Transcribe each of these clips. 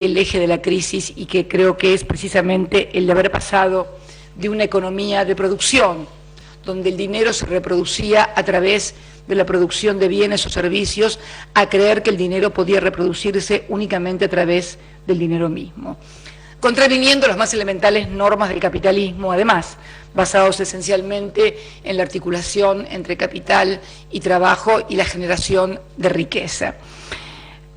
el eje de la crisis y que creo que es precisamente el de haber pasado de una economía de producción, donde el dinero se reproducía a través de la producción de bienes o servicios, a creer que el dinero podía reproducirse únicamente a través del dinero mismo, contraviniendo las más elementales normas del capitalismo, además, basados esencialmente en la articulación entre capital y trabajo y la generación de riqueza.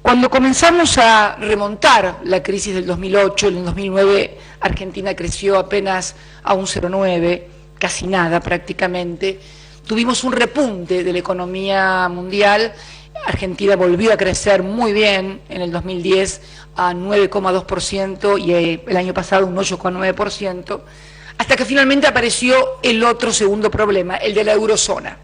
Cuando comenzamos a remontar la crisis del 2008, en el 2009 Argentina creció apenas a un 0,9, casi nada prácticamente, tuvimos un repunte de la economía mundial. Argentina volvió a crecer muy bien en el 2010 a 9,2% y el año pasado un 8,9%, hasta que finalmente apareció el otro segundo problema, el de la eurozona,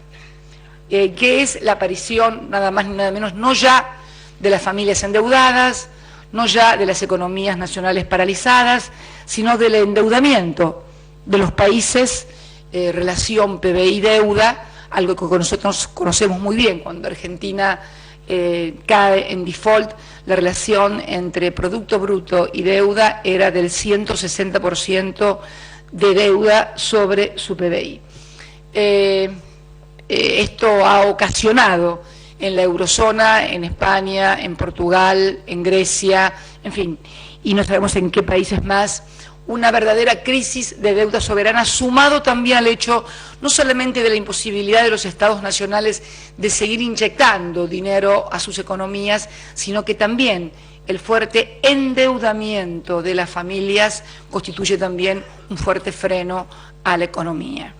que es la aparición, nada más ni nada menos, no ya de las familias endeudadas, no ya de las economías nacionales paralizadas, sino del endeudamiento de los países, relación PBI-deuda, algo que nosotros conocemos muy bien. Cuando Argentina cae en default, la relación entre Producto Bruto y deuda era del 160% de deuda sobre su PBI. Esto ha ocasionado en la eurozona, en España, en Portugal, en Grecia, en fin, y no sabemos en qué países más, una verdadera crisis de deuda soberana, sumado también al hecho no solamente de la imposibilidad de los estados nacionales de seguir inyectando dinero a sus economías, sino que también el fuerte endeudamiento de las familias constituye también un fuerte freno a la economía.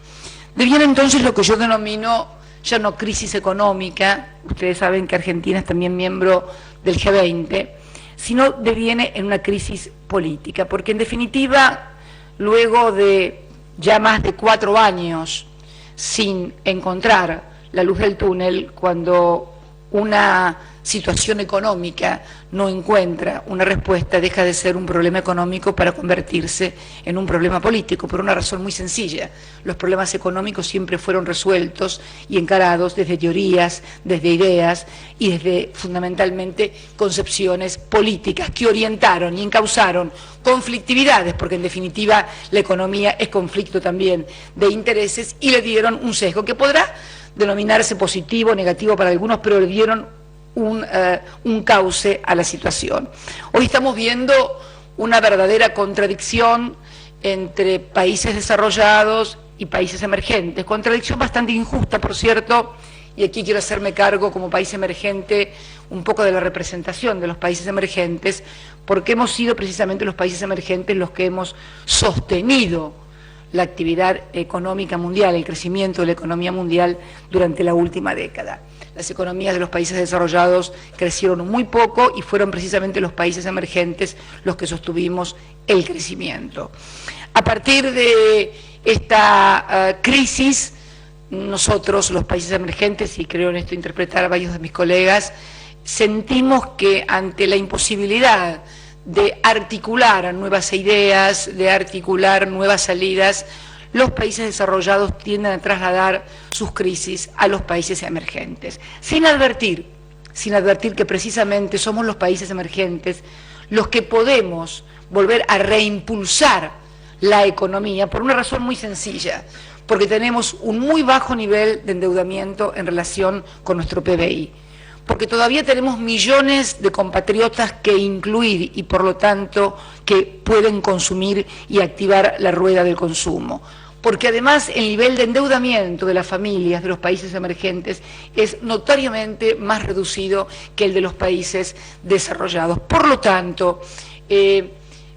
Deviene entonces lo que yo denomino ya no crisis económica, ustedes saben que Argentina es también miembro del G20, sino deviene en una crisis política, porque en definitiva, luego de ya más de 4 años sin encontrar la luz del túnel, cuando una situación económica no encuentra una respuesta, deja de ser un problema económico para convertirse en un problema político, por una razón muy sencilla. Los problemas económicos siempre fueron resueltos y encarados desde teorías, desde ideas y desde fundamentalmente concepciones políticas que orientaron y encauzaron conflictividades, porque en definitiva la economía es conflicto también de intereses, y le dieron un sesgo que podrá denominarse positivo o negativo para algunos, pero le dieron un cauce a la situación. Hoy estamos viendo una verdadera contradicción entre países desarrollados y países emergentes, contradicción bastante injusta, por cierto, y aquí quiero hacerme cargo como país emergente un poco de la representación de los países emergentes, porque hemos sido precisamente los países emergentes los que hemos sostenido la actividad económica mundial, el crecimiento de la economía mundial durante la última década. Las economías de los países desarrollados crecieron muy poco y fueron precisamente los países emergentes los que sostuvimos el crecimiento. A partir de esta crisis, nosotros, los países emergentes, y creo en esto interpretar a varios de mis colegas, sentimos que ante la imposibilidad de articular nuevas ideas, de articular nuevas salidas, los países desarrollados tienden a trasladar sus crisis a los países emergentes, sin advertir que precisamente somos los países emergentes los que podemos volver a reimpulsar la economía por una razón muy sencilla, porque tenemos un muy bajo nivel de endeudamiento en relación con nuestro PBI, porque todavía tenemos millones de compatriotas que incluir y por lo tanto que pueden consumir y activar la rueda del consumo, porque además el nivel de endeudamiento de las familias de los países emergentes es notoriamente más reducido que el de los países desarrollados. Por lo tanto,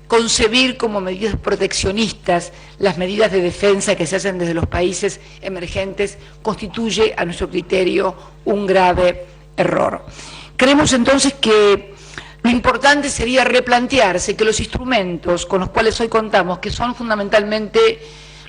concebir como medidas proteccionistas las medidas de defensa que se hacen desde los países emergentes constituye, a nuestro criterio, un grave error. Creemos entonces que lo importante sería replantearse que los instrumentos con los cuales hoy contamos, que son fundamentalmente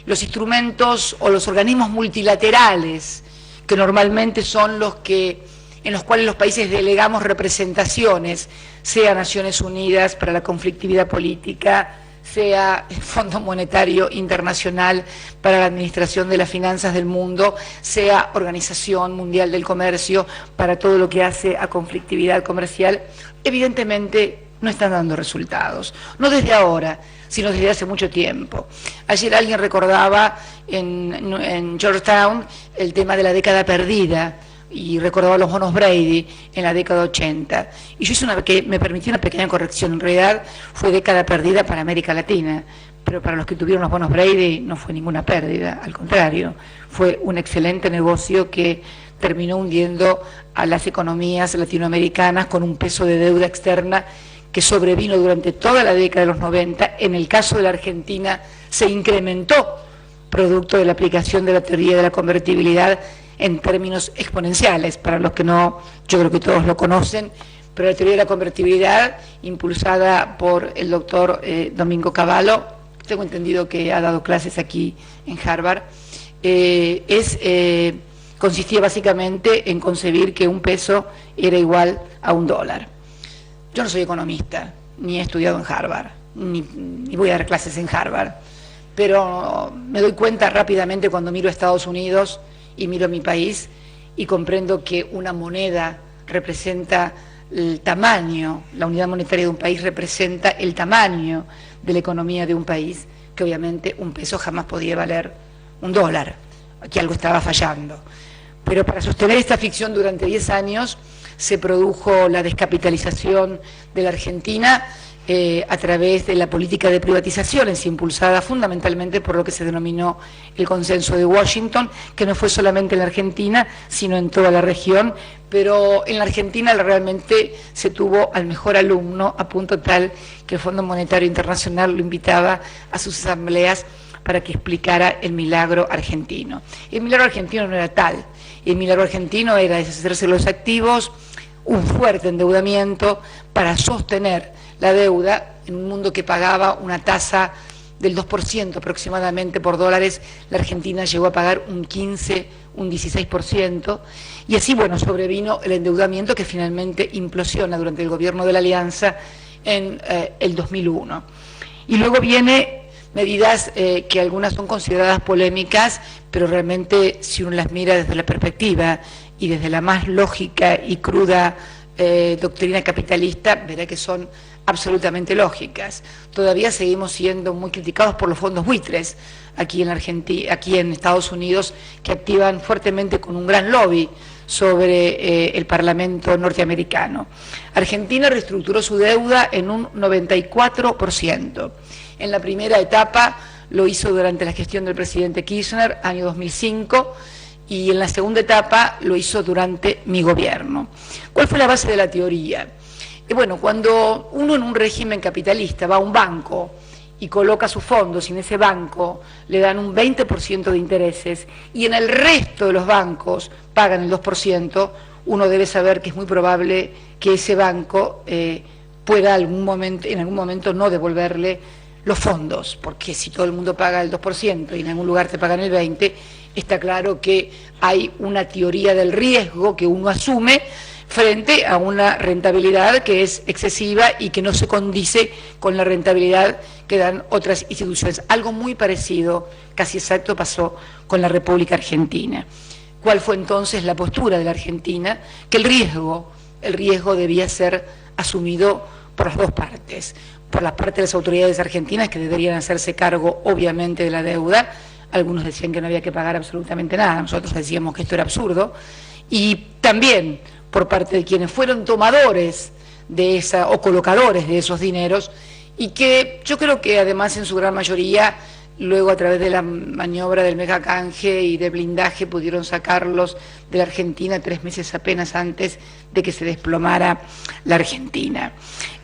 los instrumentos o los organismos multilaterales, que normalmente son en los cuales los países delegamos representaciones, sea Naciones Unidas para la conflictividad política, sea el Fondo Monetario Internacional para la Administración de las Finanzas del Mundo, sea Organización Mundial del Comercio para todo lo que hace a conflictividad comercial. Evidentemente no están dando resultados. No desde ahora, sino desde hace mucho tiempo. Ayer alguien recordaba en Georgetown el tema de la década perdida, y recordaba los bonos Brady en la década 80. Y yo me permití una pequeña corrección. En realidad fue década perdida para América Latina, pero para los que tuvieron los bonos Brady no fue ninguna pérdida, al contrario, fue un excelente negocio que terminó hundiendo a las economías latinoamericanas con un peso de deuda externa que sobrevino durante toda la década de los 90. En el caso de la Argentina se incrementó producto de la aplicación de la teoría de la convertibilidad en términos exponenciales. Para los que no, yo creo que todos lo conocen, pero la teoría de la convertibilidad, impulsada por el doctor Domingo Cavallo, tengo entendido que ha dado clases aquí en Harvard, consistía básicamente en concebir que un peso era igual a un dólar. Yo no soy economista, ni he estudiado en Harvard, ni voy a dar clases en Harvard, pero me doy cuenta rápidamente cuando miro a Estados Unidos y miro a mi país y comprendo que una moneda representa el tamaño, la unidad monetaria de un país representa el tamaño de la economía de un país, que obviamente un peso jamás podía valer un dólar, aquí algo estaba fallando. Pero para sostener esta ficción durante 10 años se produjo la descapitalización de la Argentina a través de la política de privatizaciones, impulsada fundamentalmente por lo que se denominó el Consenso de Washington, que no fue solamente en la Argentina, sino en toda la región, pero en la Argentina realmente se tuvo al mejor alumno, a punto tal que el Fondo Monetario Internacional lo invitaba a sus asambleas para que explicara el milagro argentino. El milagro argentino no era tal, el milagro argentino era deshacerse de los activos, un fuerte endeudamiento para sostener la deuda en un mundo que pagaba una tasa del 2% aproximadamente por dólares. La Argentina llegó a pagar un 15, un 16%, y así, bueno, sobrevino el endeudamiento que finalmente implosiona durante el gobierno de la Alianza en el 2001. Y luego viene medidas que algunas son consideradas polémicas, pero realmente si uno las mira desde la perspectiva y desde la más lógica y cruda doctrina capitalista, verá que son absolutamente lógicas. Todavía seguimos siendo muy criticados por los fondos buitres aquí en Argentina, aquí en Estados Unidos, que activan fuertemente con un gran lobby sobre el Parlamento norteamericano. Argentina reestructuró su deuda en un 94%. En la primera etapa lo hizo durante la gestión del presidente Kirchner, año 2005, y en la segunda etapa lo hizo durante mi gobierno. ¿Cuál fue la base de la teoría? Bueno, cuando uno en un régimen capitalista va a un banco y coloca sus fondos, y en ese banco le dan un 20% de intereses, y en el resto de los bancos pagan el 2%, uno debe saber que es muy probable que ese banco pueda en algún momento no devolverle los fondos, porque si todo el mundo paga el 2% y en algún lugar te pagan el 20%, está claro que hay una teoría del riesgo que uno asume frente a una rentabilidad que es excesiva y que no se condice con la rentabilidad que dan otras instituciones. Algo muy parecido, casi exacto, pasó con la República Argentina. ¿Cuál fue entonces la postura de la Argentina? Que el riesgo debía ser asumido por las dos partes. Por la parte de las autoridades argentinas, que deberían hacerse cargo obviamente de la deuda. Algunos decían que no había que pagar absolutamente nada, nosotros decíamos que esto era absurdo, y también por parte de quienes fueron tomadores de o colocadores de esos dineros, y que yo creo que además en su gran mayoría, luego a través de la maniobra del megacanje y de blindaje, pudieron sacarlos de la Argentina 3 meses apenas antes de que se desplomara la Argentina.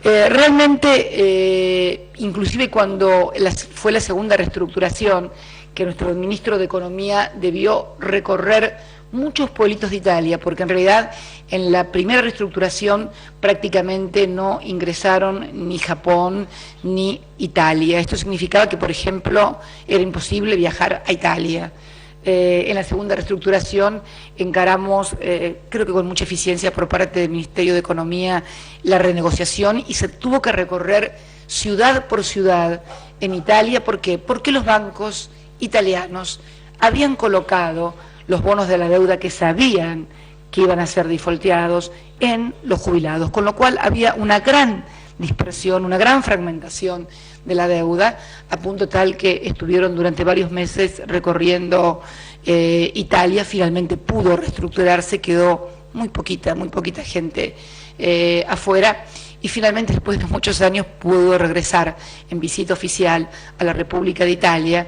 Realmente, inclusive cuando fue la segunda reestructuración, que nuestro ministro de Economía debió recorrer muchos pueblitos de Italia, porque en realidad en la primera reestructuración prácticamente no ingresaron ni Japón ni Italia. Esto significaba que, por ejemplo, era imposible viajar a Italia. En la segunda reestructuración encaramos, creo que con mucha eficiencia por parte del Ministerio de Economía, la renegociación, y se tuvo que recorrer ciudad por ciudad en Italia. ¿Por qué? Porque los bancos italianos habían colocado los bonos de la deuda que sabían que iban a ser defaulteados en los jubilados, con lo cual había una gran dispersión, una gran fragmentación de la deuda, a punto tal que estuvieron durante varios meses recorriendo Italia. Finalmente pudo reestructurarse, quedó muy poquita gente afuera, y finalmente después de muchos años pudo regresar en visita oficial a la República de Italia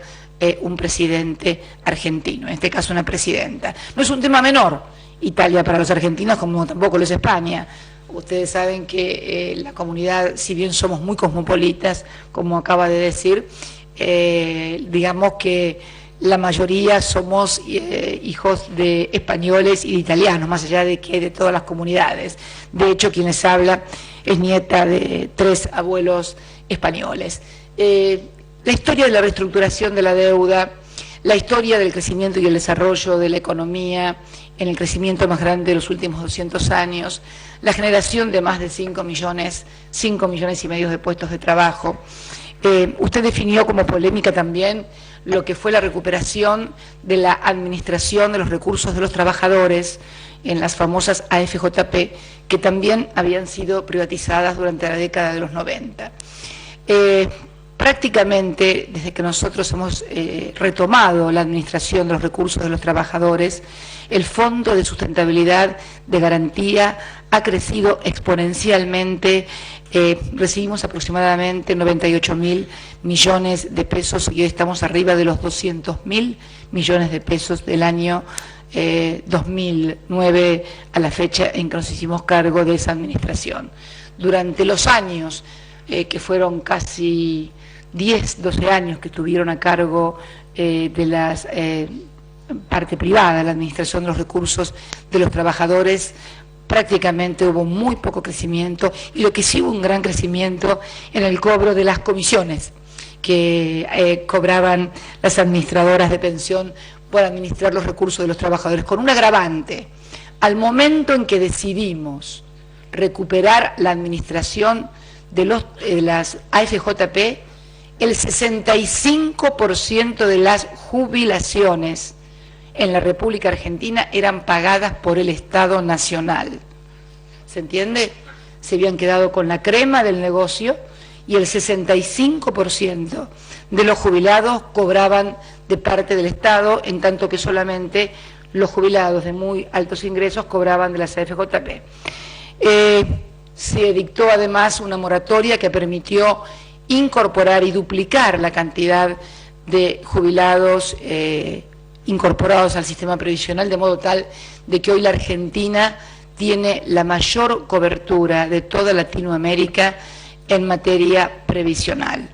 un presidente argentino, en este caso una presidenta. No es un tema menor Italia para los argentinos, como tampoco lo es España. Ustedes saben que la comunidad, si bien somos muy cosmopolitas, como acaba de decir, digamos que la mayoría somos hijos de españoles y de italianos, más allá de que de todas las comunidades. De hecho, quien les habla es nieta de 3 abuelos españoles. La historia de la reestructuración de la deuda, la historia del crecimiento y el desarrollo de la economía en el crecimiento más grande de los últimos 200 años, la generación de más de 5 millones y medio de puestos de trabajo. Usted definió como polémica también lo que fue la recuperación de la administración de los recursos de los trabajadores en las famosas AFJP, que también habían sido privatizadas durante la década de los 90. Prácticamente, desde que nosotros hemos retomado la administración de los recursos de los trabajadores, el Fondo de Sustentabilidad de Garantía ha crecido exponencialmente. Recibimos aproximadamente 98.000 millones de pesos y hoy estamos arriba de los 200.000 millones de pesos del año 2009 a la fecha en que nos hicimos cargo de esa administración. Durante los años que fueron casi 12 años que estuvieron a cargo de la parte privada, la administración de los recursos de los trabajadores, prácticamente hubo muy poco crecimiento, y lo que sí hubo un gran crecimiento en el cobro de las comisiones que cobraban las administradoras de pensión por administrar los recursos de los trabajadores, con un agravante. Al momento en que decidimos recuperar la administración de las AFJP, el 65% de las jubilaciones en la República Argentina eran pagadas por el Estado Nacional. ¿Se entiende? Se habían quedado con la crema del negocio y el 65% de los jubilados cobraban de parte del Estado, en tanto que solamente los jubilados de muy altos ingresos cobraban de las AFJP. Se dictó además una moratoria que permitió incorporar y duplicar la cantidad de jubilados incorporados al sistema previsional, de modo tal de que hoy la Argentina tiene la mayor cobertura de toda Latinoamérica en materia previsional.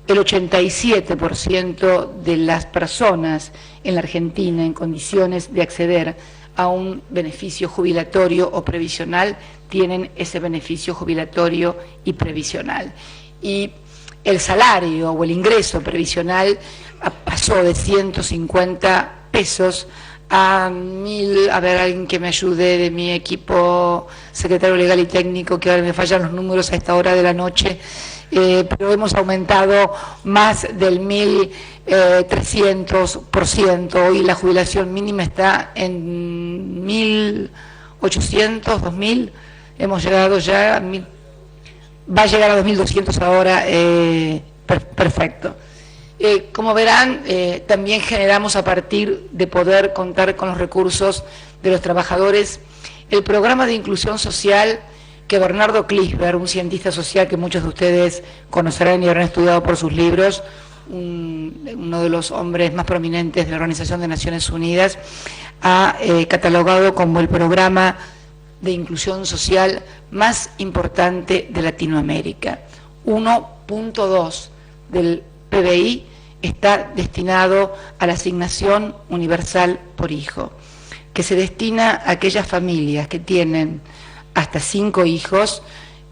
El 87% de las personas en la Argentina en condiciones de acceder a un beneficio jubilatorio o previsional tienen ese beneficio jubilatorio y previsional. Y el salario o el ingreso previsional pasó de 150 pesos a 1.000, a ver, alguien que me ayude de mi equipo, secretario legal y técnico, que ahora me fallan los números a esta hora de la noche, pero hemos aumentado más del 1.300%, hoy la jubilación mínima está en 1.800, 2.000, hemos llegado ya a 1.000, va a llegar a 2.200 ahora, perfecto. Como verán, también generamos, a partir de poder contar con los recursos de los trabajadores, el programa de inclusión social que Bernardo Klisberg, un cientista social que muchos de ustedes conocerán y habrán estudiado por sus libros, uno de los hombres más prominentes de la Organización de Naciones Unidas, ha catalogado como el programa de inclusión social más importante de Latinoamérica. 1.2 del PBI está destinado a la asignación universal por hijo, que se destina a aquellas familias que tienen hasta 5 hijos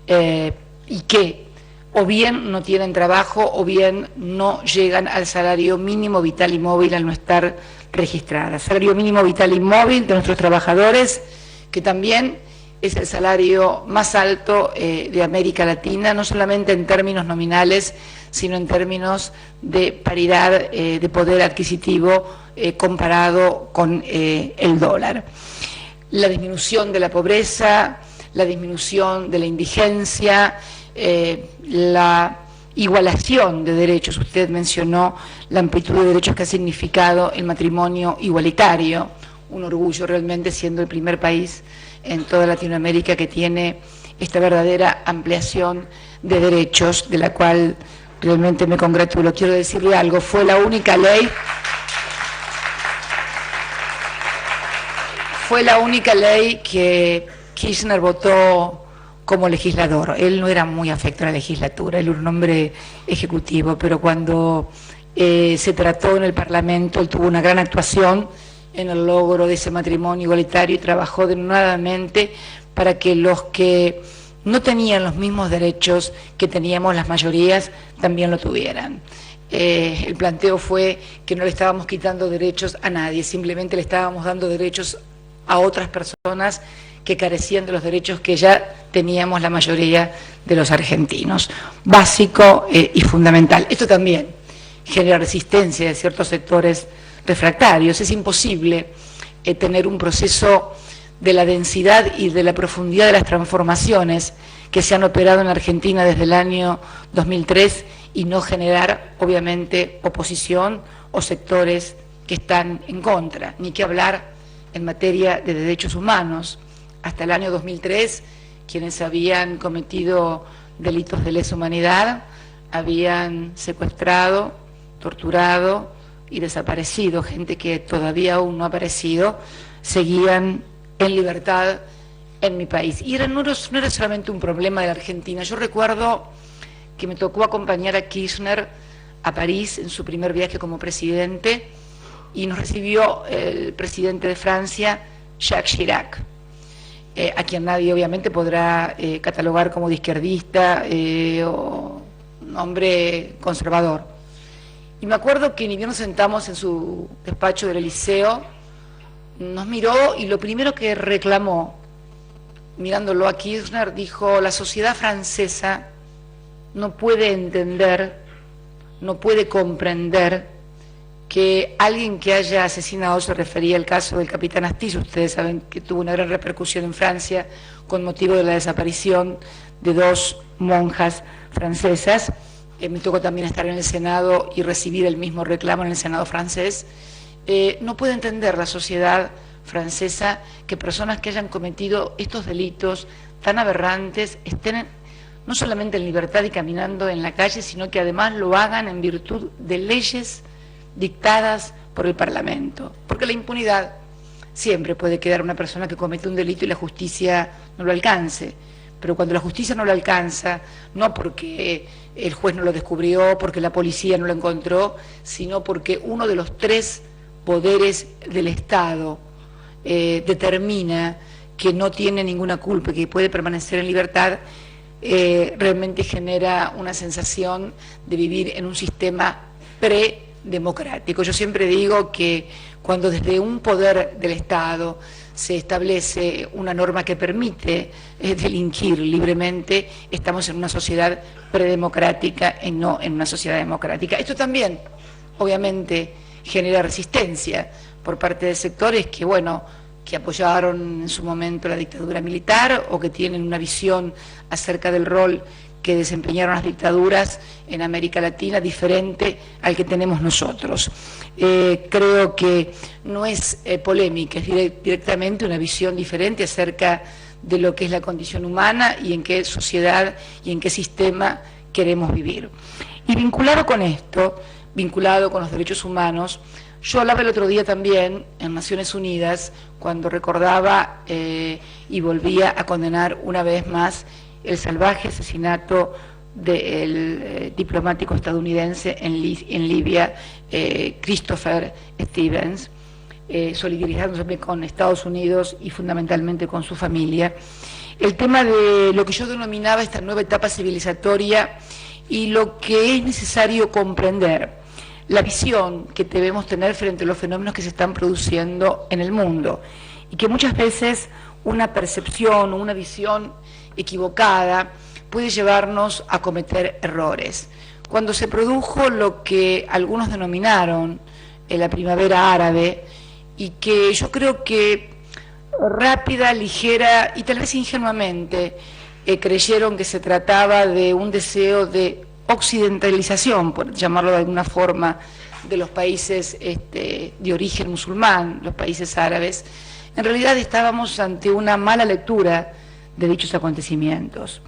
y que o bien no tienen trabajo o bien no llegan al salario mínimo vital y móvil al no estar registradas. Salario mínimo vital y móvil de nuestros trabajadores, que también es el salario más alto de América Latina, no solamente en términos nominales, sino en términos de paridad de poder adquisitivo comparado con el dólar. La disminución de la pobreza, la disminución de la indigencia, la igualación de derechos. Usted mencionó la amplitud de derechos que ha significado el matrimonio igualitario, un orgullo realmente, siendo el primer país en toda Latinoamérica que tiene esta verdadera ampliación de derechos, de la cual realmente me congratulo. Quiero decirle algo, fue la única ley que Kirchner votó como legislador. Él no era muy afecto a la legislatura, él era un hombre ejecutivo, pero cuando se trató en el Parlamento, él tuvo una gran actuación en el logro de ese matrimonio igualitario y trabajó denodadamente para que los que no tenían los mismos derechos que teníamos las mayorías también lo tuvieran. El planteo fue que no le estábamos quitando derechos a nadie, simplemente le estábamos dando derechos a otras personas que carecían de los derechos que ya teníamos la mayoría de los argentinos. Básico y fundamental. Esto también genera resistencia de ciertos sectores refractarios. Es imposible tener un proceso de la densidad y de la profundidad de las transformaciones que se han operado en Argentina desde el año 2003 y no generar, obviamente, oposición o sectores que están en contra. Ni que hablar en materia de derechos humanos. Hasta el año 2003, quienes habían cometido delitos de lesa humanidad habían secuestrado, torturado y desaparecido. Gente que todavía aún no ha aparecido, seguían en libertad en mi país. Y no era solamente un problema de la Argentina. Yo recuerdo que me tocó acompañar a Kirchner a París en su primer viaje como presidente y nos recibió el presidente de Francia, Jacques Chirac, a quien nadie obviamente podrá catalogar como de izquierdista o un hombre conservador. Y me acuerdo que ni bien nos sentamos en su despacho del Eliseo, nos miró y lo primero que reclamó, mirándolo a Kirchner, dijo: la sociedad francesa no puede entender, no puede comprender que alguien que haya asesinado, se refería al caso del capitán Astillo, ustedes saben que tuvo una gran repercusión en Francia con motivo de la desaparición de 2 monjas francesas. Me tocó también estar en el Senado y recibir el mismo reclamo en el Senado francés. No puede entender la sociedad francesa que personas que hayan cometido estos delitos tan aberrantes estén no solamente en libertad y caminando en la calle, sino que además lo hagan en virtud de leyes dictadas por el Parlamento. Porque la impunidad siempre puede quedar una persona que comete un delito y la justicia no lo alcance. Pero cuando la justicia no lo alcanza, no porque el juez no lo descubrió, porque la policía no lo encontró, sino porque uno de los 3 poderes del Estado determina que no tiene ninguna culpa y que puede permanecer en libertad, realmente genera una sensación de vivir en un sistema predemocrático. Yo siempre digo que cuando desde un poder del Estado se establece una norma que permite delinquir libremente, estamos en una sociedad predemocrática y no en una sociedad democrática. Esto también, obviamente, genera resistencia por parte de sectores que, bueno, que apoyaron en su momento la dictadura militar o que tienen una visión acerca del rol que desempeñaron las dictaduras en América Latina diferente al que tenemos nosotros. Creo que no es polémica, es directamente una visión diferente acerca de lo que es la condición humana y en qué sociedad y en qué sistema queremos vivir. Y vinculado con esto, vinculado con los derechos humanos, yo hablaba el otro día también en Naciones Unidas cuando recordaba y volvía a condenar una vez más el salvaje asesinato del diplomático estadounidense en Libia, Christopher Stevens, solidarizándose con Estados Unidos y fundamentalmente con su familia. El tema de lo que yo denominaba esta nueva etapa civilizatoria y lo que es necesario comprender, la visión que debemos tener frente a los fenómenos que se están produciendo en el mundo y que muchas veces una percepción o una visión equivocada puede llevarnos a cometer errores. Cuando se produjo lo que algunos denominaron la primavera árabe y que yo creo que rápida, ligera y tal vez ingenuamente creyeron que se trataba de un deseo de occidentalización, por llamarlo de alguna forma, de los países de origen musulmán, los países árabes. En realidad estábamos ante una mala lectura de dichos acontecimientos.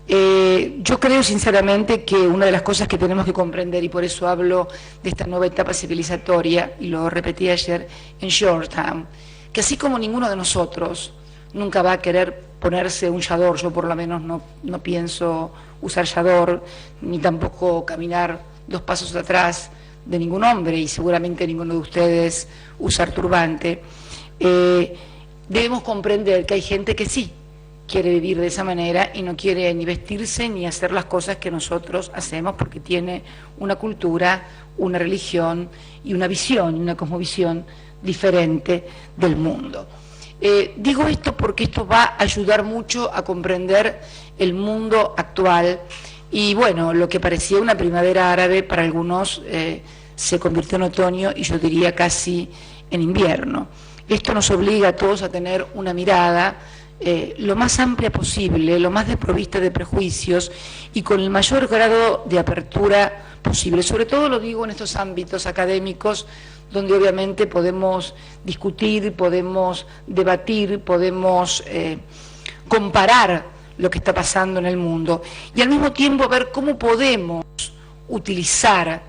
Yo creo sinceramente que una de las cosas que tenemos que comprender, y por eso hablo de esta nueva etapa civilizatoria, y lo repetí ayer en Georgetown, que así como ninguno de nosotros nunca va a querer ponerse un chador, yo por lo menos no pienso usar chador, ni tampoco caminar 2 pasos atrás de ningún hombre, y seguramente ninguno de ustedes usar turbante, debemos comprender que hay gente que sí quiere vivir de esa manera y no quiere ni vestirse ni hacer las cosas que nosotros hacemos porque tiene una cultura, una religión y una visión, una cosmovisión diferente del mundo. Digo esto porque esto va a ayudar mucho a comprender el mundo actual y bueno, lo que parecía una primavera árabe para algunos se convirtió en otoño y yo diría casi en invierno. Esto nos obliga a todos a tener una mirada lo más amplia posible, lo más desprovista de prejuicios y con el mayor grado de apertura posible. Sobre todo lo digo en estos ámbitos académicos donde obviamente podemos discutir, podemos debatir, podemos comparar lo que está pasando en el mundo y al mismo tiempo ver cómo podemos utilizar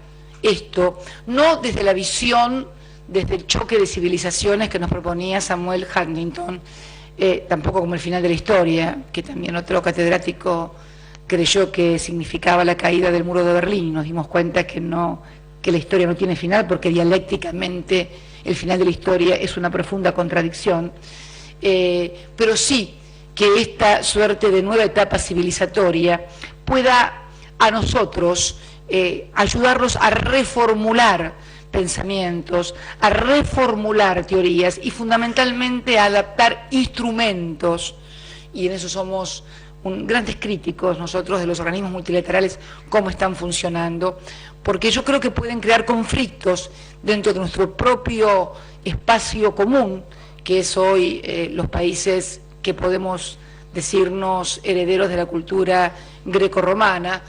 esto, no desde la visión, desde el choque de civilizaciones que nos proponía Samuel Huntington, tampoco como el final de la historia, que también otro catedrático creyó que significaba la caída del muro de Berlín, y nos dimos cuenta que la historia no tiene final, porque dialécticamente el final de la historia es una profunda contradicción, pero sí que esta suerte de nueva etapa civilizatoria pueda a nosotros ayudarnos a reformular pensamientos, a reformular teorías y fundamentalmente a adaptar instrumentos, y en eso somos grandes críticos nosotros de los organismos multilaterales, cómo están funcionando, porque yo creo que pueden crear conflictos dentro de nuestro propio espacio común, que es hoy los países que podemos decirnos herederos de la cultura grecorromana,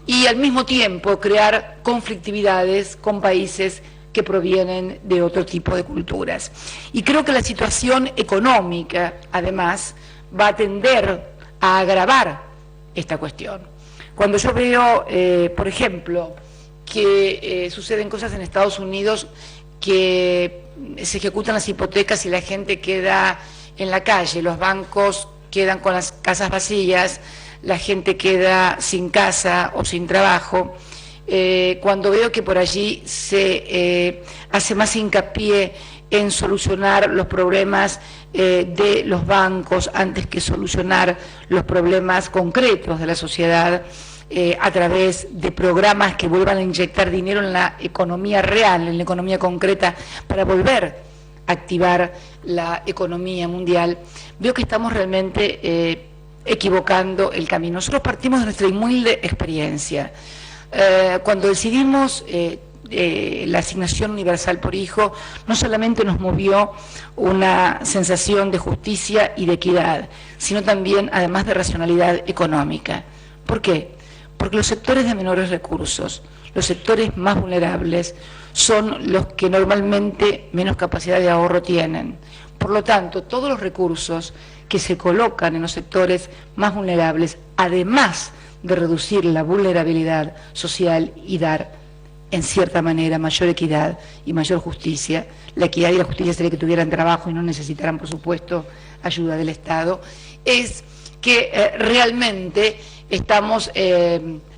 y al mismo tiempo crear conflictividades con países que provienen de otro tipo de culturas. Y creo que la situación económica, además, va a tender a agravar esta cuestión. Cuando yo veo, por ejemplo, que suceden cosas en Estados Unidos, que se ejecutan las hipotecas y la gente queda en la calle, los bancos quedan con las casas vacías, la gente queda sin casa o sin trabajo, cuando veo que por allí se hace más hincapié en solucionar los problemas de los bancos antes que solucionar los problemas concretos de la sociedad a través de programas que vuelvan a inyectar dinero en la economía real, en la economía concreta, para volver a activar la economía mundial, veo que estamos realmente equivocando el camino. Nosotros partimos de nuestra humilde experiencia. Cuando decidimos la asignación universal por hijo, no solamente nos movió una sensación de justicia y de equidad, sino también, además de racionalidad económica. ¿Por qué? Porque los sectores de menores recursos, los sectores más vulnerables, son los que normalmente menos capacidad de ahorro tienen. Por lo tanto, todos los recursos que se colocan en los sectores más vulnerables, además de reducir la vulnerabilidad social y dar, en cierta manera, mayor equidad y mayor justicia. La equidad y la justicia sería que tuvieran trabajo y no necesitaran, por supuesto, ayuda del Estado. Es que realmente estamos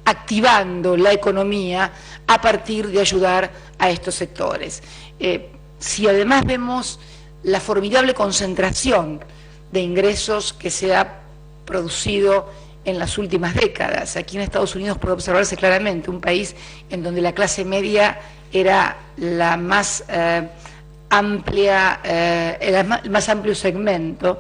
activando la economía a partir de ayudar a estos sectores. Si además vemos la formidable concentración de ingresos que se ha producido en las últimas décadas. Aquí en Estados Unidos puede observarse claramente un país en donde la clase media era la más amplia, el más amplio segmento.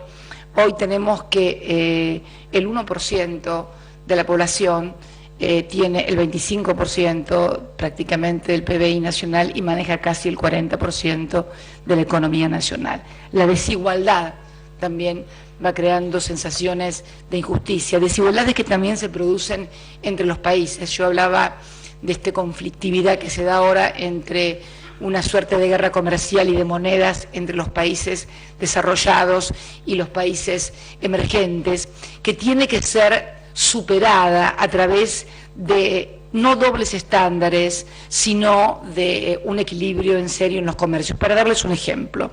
Hoy tenemos que el 1% de la población tiene el 25% prácticamente del PBI nacional y maneja casi el 40% de la economía nacional. La desigualdad también va creando sensaciones de injusticia, desigualdades que también se producen entre los países. Yo hablaba de esta conflictividad que se da ahora entre una suerte de guerra comercial y de monedas entre los países desarrollados y los países emergentes, que tiene que ser superada a través de no dobles estándares, sino de un equilibrio en serio en los comercios. Para darles un ejemplo,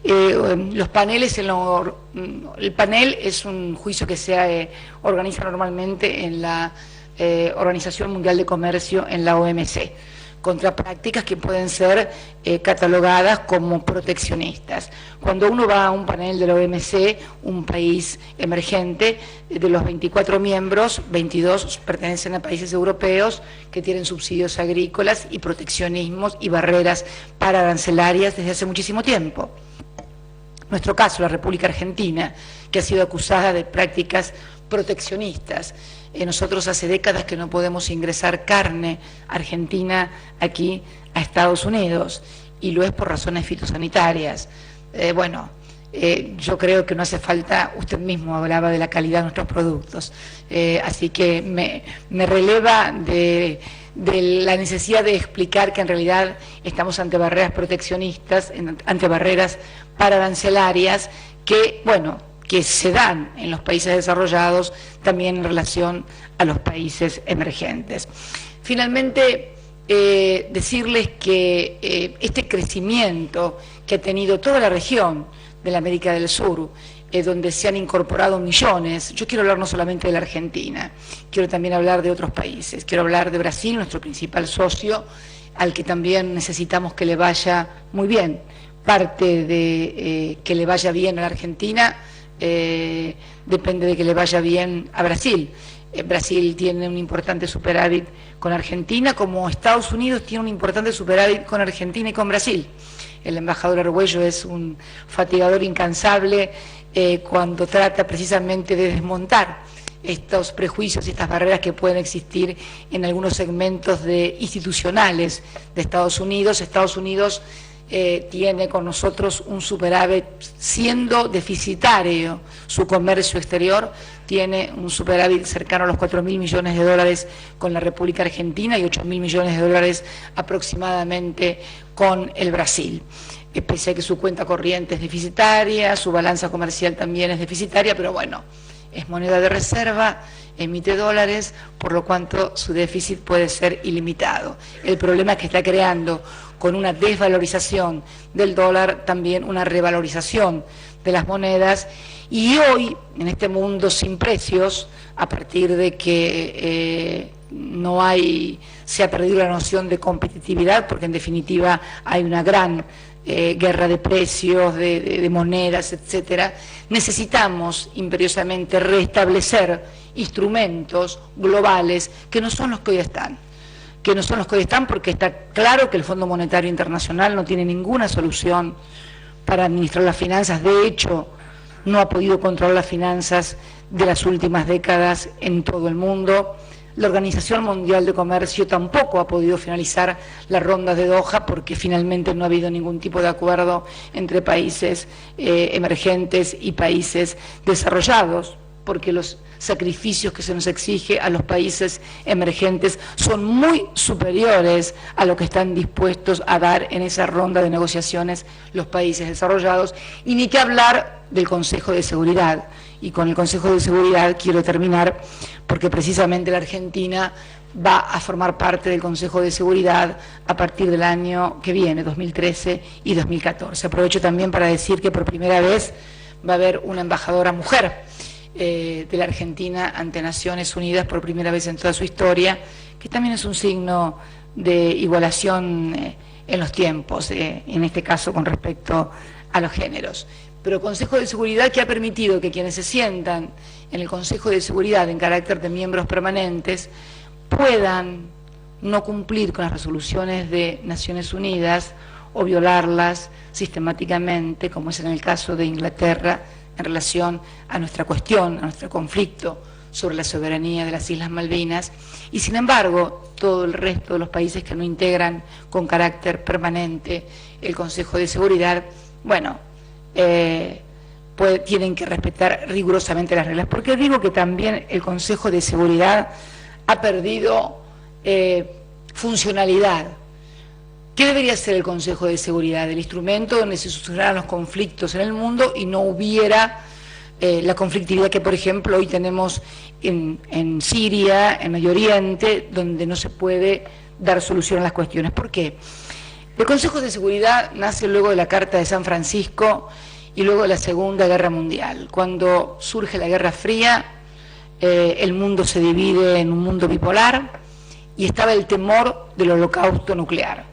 los paneles, el panel es un juicio que se organiza normalmente en la Organización Mundial de Comercio, en la OMC, contra prácticas que pueden ser catalogadas como proteccionistas. Cuando uno va a un panel de la OMC, un país emergente, de los 24 miembros, 22 pertenecen a países europeos que tienen subsidios agrícolas y proteccionismos y barreras pararancelarias desde hace muchísimo tiempo. Nuestro caso, la República Argentina, que ha sido acusada de prácticas proteccionistas. Nosotros hace décadas que no podemos ingresar carne argentina aquí a Estados Unidos, y lo es por razones fitosanitarias. Yo creo que no hace falta, usted mismo hablaba de la calidad de nuestros productos, así que me releva de la necesidad de explicar que en realidad estamos ante barreras proteccionistas, ante barreras pararancelarias que se dan en los países desarrollados, también en relación a los países emergentes. Finalmente, decirles que este crecimiento que ha tenido toda la región de la América del Sur, donde se han incorporado millones, yo quiero hablar no solamente de la Argentina, quiero también hablar de otros países, quiero hablar de Brasil, nuestro principal socio, al que también necesitamos que le vaya muy bien. Parte de que le vaya bien a la Argentina depende de que le vaya bien a Brasil. Brasil tiene un importante superávit con Argentina, como Estados Unidos tiene un importante superávit con Argentina y con Brasil. El embajador Argüello es un fatigador incansable cuando trata precisamente de desmontar estos prejuicios y estas barreras que pueden existir en algunos segmentos institucionales de Estados Unidos. Estados Unidos tiene con nosotros un superávit, siendo deficitario su comercio exterior, tiene un superávit cercano a los 4.000 millones de dólares con la República Argentina y 8.000 millones de dólares aproximadamente con el Brasil. Pese a que su cuenta corriente es deficitaria, su balanza comercial también es deficitaria, pero es moneda de reserva, emite dólares, por lo cuanto su déficit puede ser ilimitado. El problema es que está creando, con una desvalorización del dólar, también una revalorización de las monedas, y hoy, en este mundo sin precios, a partir de que se ha perdido la noción de competitividad, porque en definitiva hay una gran guerra de precios, de monedas, etcétera, necesitamos imperiosamente restablecer instrumentos globales que no son los que hoy están. Porque está claro que el Fondo Monetario Internacional no tiene ninguna solución para administrar las finanzas. De hecho, no ha podido controlar las finanzas de las últimas décadas en todo el mundo. La Organización Mundial de Comercio tampoco ha podido finalizar las rondas de Doha, porque finalmente no ha habido ningún tipo de acuerdo entre países emergentes y países desarrollados, porque los sacrificios que se nos exige a los países emergentes son muy superiores a lo que están dispuestos a dar en esa ronda de negociaciones los países desarrollados, y ni que hablar del Consejo de Seguridad. Y con el Consejo de Seguridad quiero terminar, porque precisamente la Argentina va a formar parte del Consejo de Seguridad a partir del año que viene, 2013 y 2014. Aprovecho también para decir que por primera vez va a haber una embajadora mujer de la Argentina ante Naciones Unidas, por primera vez en toda su historia, que también es un signo de igualación en los tiempos, en este caso con respecto a los géneros. Pero Consejo de Seguridad que ha permitido que quienes se sientan en el Consejo de Seguridad en carácter de miembros permanentes puedan no cumplir con las resoluciones de Naciones Unidas o violarlas sistemáticamente, como es en el caso de Inglaterra, en relación a nuestra cuestión, a nuestro conflicto sobre la soberanía de las Islas Malvinas, y sin embargo todo el resto de los países que no integran con carácter permanente el Consejo de Seguridad, tienen que respetar rigurosamente las reglas. Porque digo que también el Consejo de Seguridad ha perdido funcionalidad. ¿Qué debería ser el Consejo de Seguridad? El instrumento donde se solucionaran los conflictos en el mundo y no hubiera la conflictividad que, por ejemplo, hoy tenemos en Siria, en Medio Oriente, donde no se puede dar solución a las cuestiones. ¿Por qué? El Consejo de Seguridad nace luego de la Carta de San Francisco y luego de la Segunda Guerra Mundial. Cuando surge la Guerra Fría, el mundo se divide en un mundo bipolar y estaba el temor del holocausto nuclear.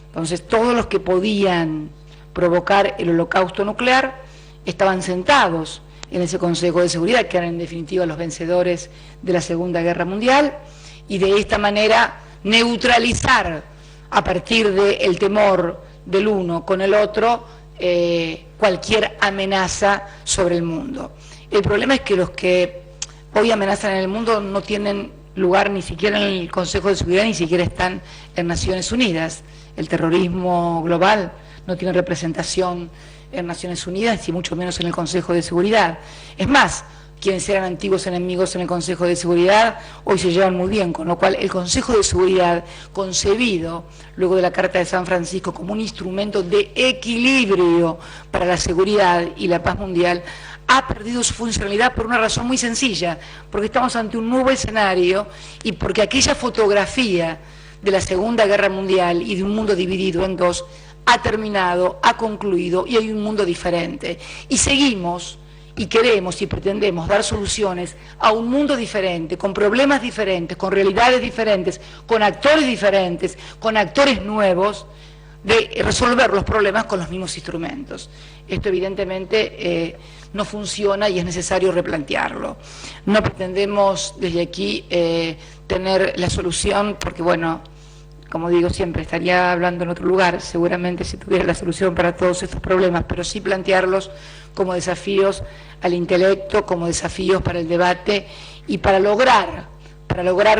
Entonces, todos los que podían provocar el holocausto nuclear estaban sentados en ese Consejo de Seguridad, que eran en definitiva los vencedores de la Segunda Guerra Mundial, y de esta manera neutralizar a partir del temor del uno con el otro cualquier amenaza sobre el mundo. El problema es que los que hoy amenazan en el mundo no tienen lugar ni siquiera en el Consejo de Seguridad, ni siquiera están en Naciones Unidas. El terrorismo global no tiene representación en Naciones Unidas, y mucho menos en el Consejo de Seguridad. Es más, quienes eran antiguos enemigos en el Consejo de Seguridad hoy se llevan muy bien, con lo cual el Consejo de Seguridad, concebido luego de la Carta de San Francisco como un instrumento de equilibrio para la seguridad y la paz mundial, ha perdido su funcionalidad por una razón muy sencilla, porque estamos ante un nuevo escenario y porque aquella fotografía de la Segunda Guerra Mundial y de un mundo dividido en dos ha terminado, ha concluido y hay un mundo diferente. Y seguimos y queremos y pretendemos dar soluciones a un mundo diferente, con problemas diferentes, con realidades diferentes, con actores diferentes, con actores nuevos, de resolver los problemas con los mismos instrumentos. Esto evidentemente no funciona y es necesario replantearlo. No pretendemos desde aquí tener la solución, porque bueno, como digo siempre, estaría hablando en otro lugar, seguramente si tuviera la solución para todos estos problemas, pero sí plantearlos como desafíos al intelecto, como desafíos para el debate y para lograr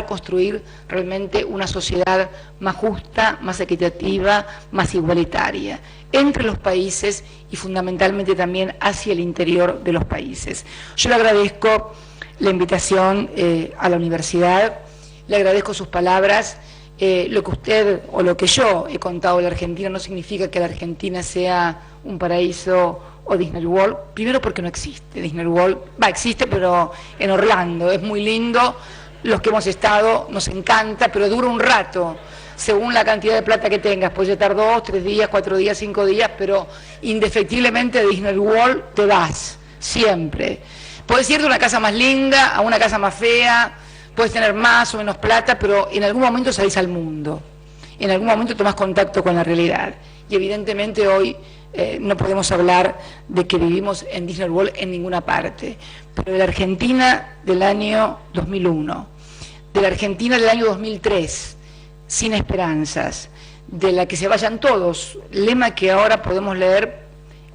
construir realmente una sociedad más justa, más equitativa, más igualitaria, entre los países y fundamentalmente también hacia el interior de los países. Yo le agradezco la invitación a la universidad, le agradezco sus palabras. Lo que usted o lo que yo he contado de la Argentina no significa que la Argentina sea un paraíso o Disney World, primero porque no existe Disney World, existe pero en Orlando, es muy lindo, los que hemos estado nos encanta, pero dura un rato, según la cantidad de plata que tengas, puede estar 2, 3 días, 4 días, 5 días, pero indefectiblemente de Disney World te vas, siempre. Puedes ir de una casa más linda a una casa más fea, puedes tener más o menos plata, pero en algún momento salís al mundo, en algún momento tomás contacto con la realidad. Y evidentemente hoy no podemos hablar de que vivimos en Disney World en ninguna parte, pero de la Argentina del año 2001, de la Argentina del año 2003, sin esperanzas, de la que se vayan todos, lema que ahora podemos leer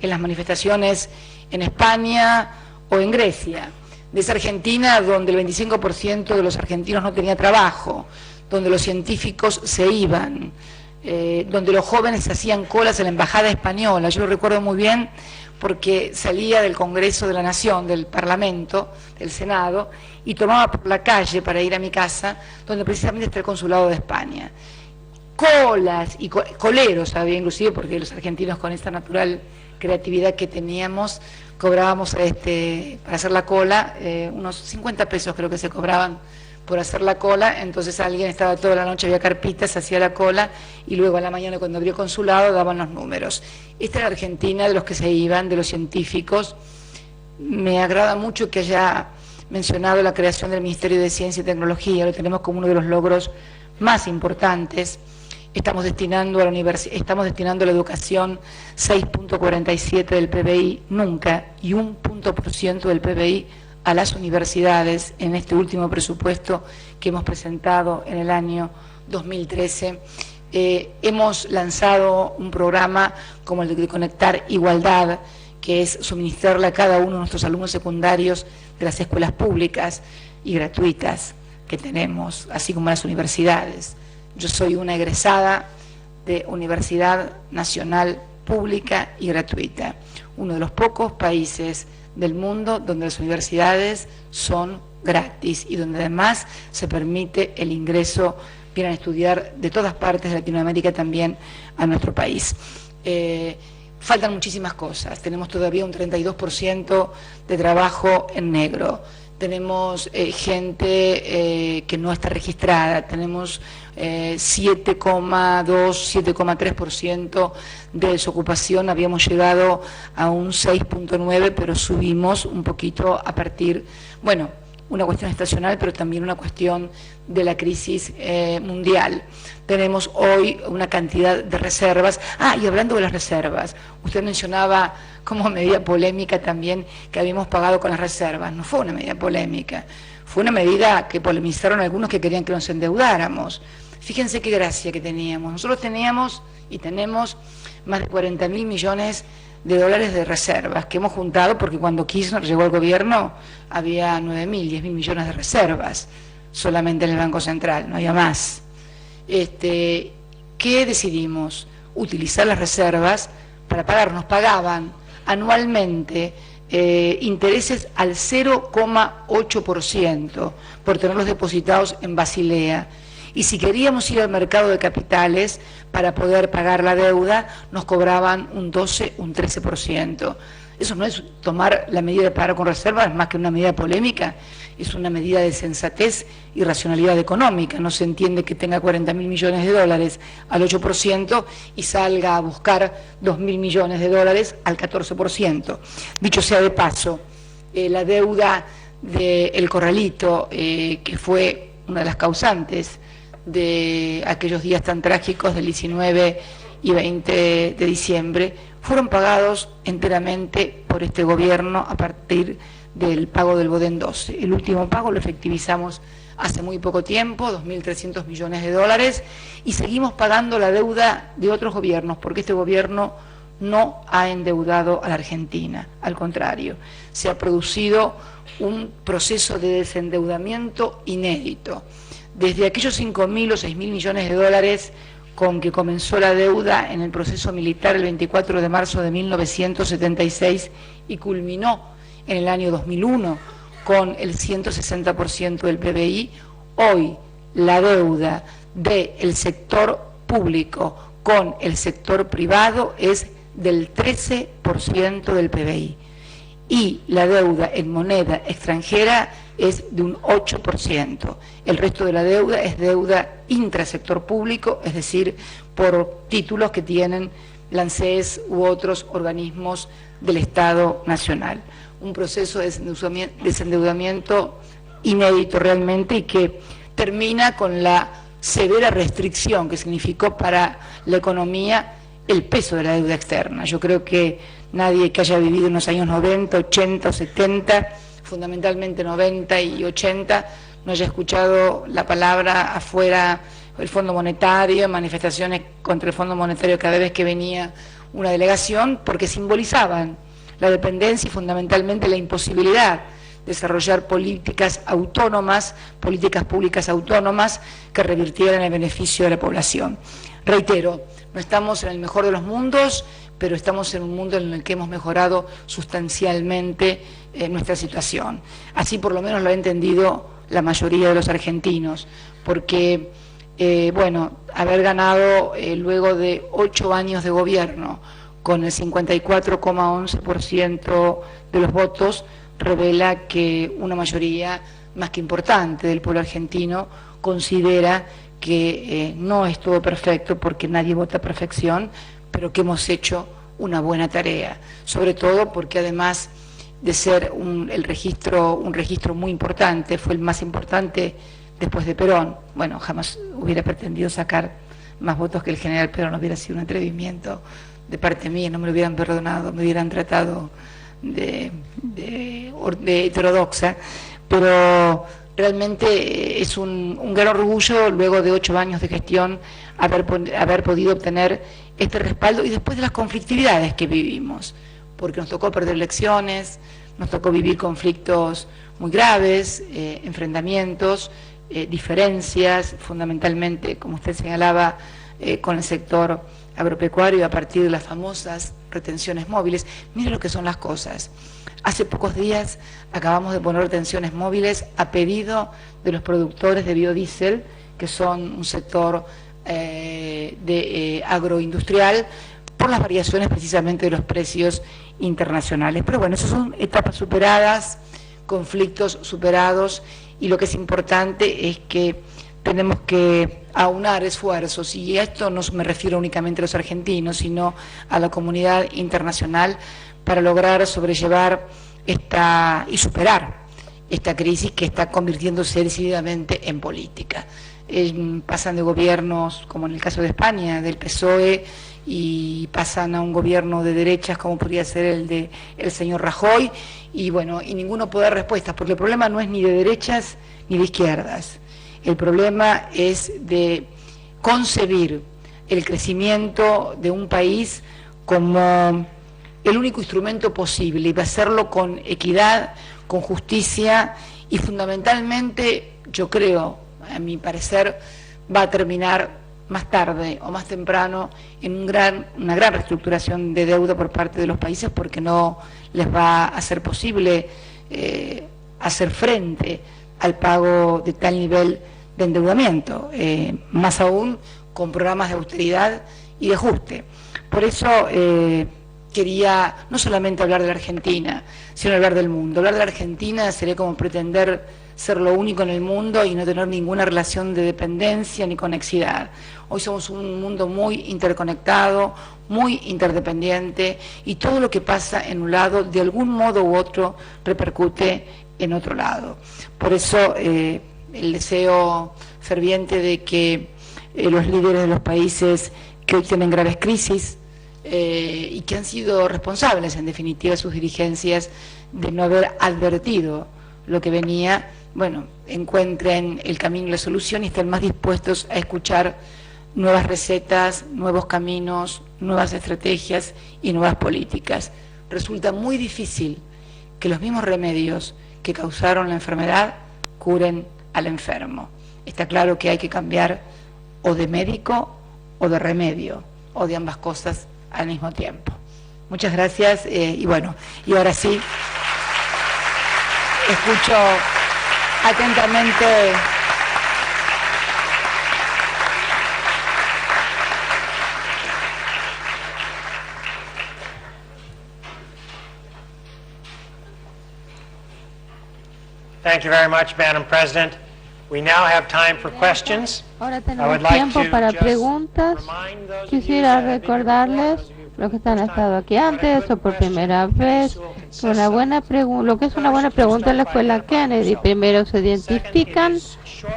en las manifestaciones en España o en Grecia, de esa Argentina donde el 25% de los argentinos no tenía trabajo, donde los científicos se iban, donde los jóvenes hacían colas en la embajada española. Yo lo recuerdo muy bien porque salía del Congreso de la Nación, del Parlamento, del Senado, y tomaba por la calle para ir a mi casa, donde precisamente está el Consulado de España. Colas y coleros había inclusive, porque los argentinos con esta natural creatividad que teníamos, cobrábamos para hacer la cola, unos 50 pesos creo que se cobraban por hacer la cola. Entonces alguien estaba toda la noche, había carpitas, hacía la cola y luego a la mañana cuando abrió el consulado daban los números. Esta es la Argentina de los que se iban, de los científicos. Me agrada mucho que haya mencionado la creación del Ministerio de Ciencia y Tecnología, lo tenemos como uno de los logros más importantes. Estamos destinando a la educación 6.47 del PBI, nunca, y 1% del PBI a las universidades en este último presupuesto que hemos presentado en el año 2013. Hemos lanzado un programa como el de Conectar Igualdad, que es suministrarle a cada uno de nuestros alumnos secundarios de las escuelas públicas y gratuitas que tenemos, así como a las universidades. Yo soy una egresada de Universidad Nacional pública y gratuita. Uno de los pocos países del mundo donde las universidades son gratis y donde además se permite el ingreso, vienen a estudiar de todas partes de Latinoamérica también a nuestro país. Faltan muchísimas cosas, tenemos todavía un 32% de trabajo en negro, tenemos gente que no está registrada, tenemos 7,2, 7,3% de desocupación, habíamos llegado a un 6,9, pero subimos un poquito a partir, bueno, una cuestión estacional, pero también una cuestión de la crisis mundial. Tenemos hoy una cantidad de reservas. Y hablando de las reservas, usted mencionaba como medida polémica también que habíamos pagado con las reservas. No fue una medida polémica, fue una medida que polemizaron algunos que querían que nos endeudáramos. Fíjense qué gracia que teníamos. Nosotros teníamos y tenemos más de 40.000 millones de dólares de reservas que hemos juntado porque cuando Kirchner llegó al gobierno había 9.000, 10.000 millones de reservas solamente en el Banco Central, no había más. ¿Qué decidimos? Utilizar las reservas para pagar. Nos pagaban anualmente intereses al 0,8% por tenerlos depositados en Basilea. Y si queríamos ir al mercado de capitales para poder pagar la deuda, nos cobraban un 12, un 13%. Eso no es tomar la medida de pagar con reservas, más que una medida polémica, es una medida de sensatez y racionalidad económica. No se entiende que tenga 40.000 millones de dólares al 8% y salga a buscar 2.000 millones de dólares al 14%. Dicho sea de paso, la deuda del Corralito, que fue una de las causantes de aquellos días tan trágicos del 19 y 20 de diciembre, fueron pagados enteramente por este gobierno a partir del pago del Bodén 12. El último pago lo efectivizamos hace muy poco tiempo, 2.300 millones de dólares, y seguimos pagando la deuda de otros gobiernos, porque este gobierno no ha endeudado a la Argentina, al contrario, se ha producido un proceso de desendeudamiento inédito. Desde aquellos 5.000 o 6.000 millones de dólares con que comenzó la deuda en el proceso militar el 24 de marzo de 1976 y culminó en el año 2001 con el 160% del PBI, hoy la deuda del sector público con el sector privado es del 13% del PBI y la deuda en moneda extranjera es de un 8%. El resto de la deuda es deuda intrasector público, es decir, por títulos que tienen la ANSES u otros organismos del Estado Nacional. Un proceso de desendeudamiento inédito realmente y que termina con la severa restricción que significó para la economía el peso de la deuda externa. Yo creo que nadie que haya vivido en los años 90, 80 o 70, fundamentalmente 90 y 80, no haya escuchado la palabra afuera el Fondo Monetario, manifestaciones contra el Fondo Monetario cada vez que venía una delegación, porque simbolizaban la dependencia y fundamentalmente la imposibilidad de desarrollar políticas autónomas, políticas públicas autónomas que revirtieran el beneficio de la población. Reitero, no estamos en el mejor de los mundos, pero estamos en un mundo en el que hemos mejorado sustancialmente nuestra situación. Así por lo menos lo ha entendido la mayoría de los argentinos, porque, bueno, haber ganado luego de 8 años de gobierno con el 54,11% de los votos, revela que una mayoría más que importante del pueblo argentino considera que no es todo perfecto, porque nadie vota perfección, pero que hemos hecho una buena tarea, sobre todo porque además de ser un registro muy importante, fue el más importante después de Perón. Bueno, jamás hubiera pretendido sacar más votos que el general Perón, hubiera sido un atrevimiento de parte mía, no me lo hubieran perdonado, me hubieran tratado de heterodoxa, pero realmente es un gran orgullo, luego de 8 años de gestión, haber podido obtener este respaldo y después de las conflictividades que vivimos, porque nos tocó perder elecciones, nos tocó vivir conflictos muy graves, enfrentamientos, diferencias, fundamentalmente, como usted señalaba, con el sector agropecuario a partir de las famosas retenciones móviles. Miren lo que son las cosas. Hace pocos días acabamos de poner retenciones móviles a pedido de los productores de biodiesel, que son un sector agroindustrial, por las variaciones precisamente de los precios internacionales. Pero bueno, esas son etapas superadas, conflictos superados, y lo que es importante es que tenemos que aunar esfuerzos, y a esto no me refiero únicamente a los argentinos, sino a la comunidad internacional, para lograr sobrellevar y superar esta crisis que está convirtiéndose decididamente en política. Pasan de gobiernos, como en el caso de España, del PSOE, y pasan a un gobierno de derechas como podría ser el de el señor Rajoy, y bueno, y ninguno puede dar respuestas, porque el problema no es ni de derechas ni de izquierdas. El problema es de concebir el crecimiento de un país como el único instrumento posible, y va a hacerlo con equidad, con justicia, y fundamentalmente, yo creo, a mi parecer, va a terminar más tarde o más temprano en una gran reestructuración de deuda por parte de los países, porque no les va a ser posible hacer frente al pago de tal nivel de endeudamiento, más aún con programas de austeridad y de ajuste. Por eso quería no solamente hablar de la Argentina, sino hablar del mundo. Hablar de la Argentina sería como pretender ser lo único en el mundo y no tener ninguna relación de dependencia ni conexidad. Hoy somos un mundo muy interconectado, muy interdependiente, y todo lo que pasa en un lado, de algún modo u otro, repercute en otro lado. Por eso el deseo ferviente de que los líderes de los países que hoy tienen graves crisis y que han sido responsables, en definitiva, sus dirigencias, de no haber advertido lo que venía, bueno, encuentren el camino y la solución, y estén más dispuestos a escuchar nuevas recetas, nuevos caminos, nuevas estrategias y nuevas políticas. Resulta muy difícil que los mismos remedios que causaron la enfermedad curen al enfermo. Está claro que hay que cambiar o de médico o de remedio, o de ambas cosas al mismo tiempo. Muchas gracias, y bueno, y ahora sí, escucho atentamente Thank you very much, Madam President. We now have time for questions. Ahora tenemos tiempo para preguntas. Quisiera recordarles, los que han estado aquí antes o por primera vez, que lo que es una buena pregunta en la escuela Kennedy. Primero se identifican,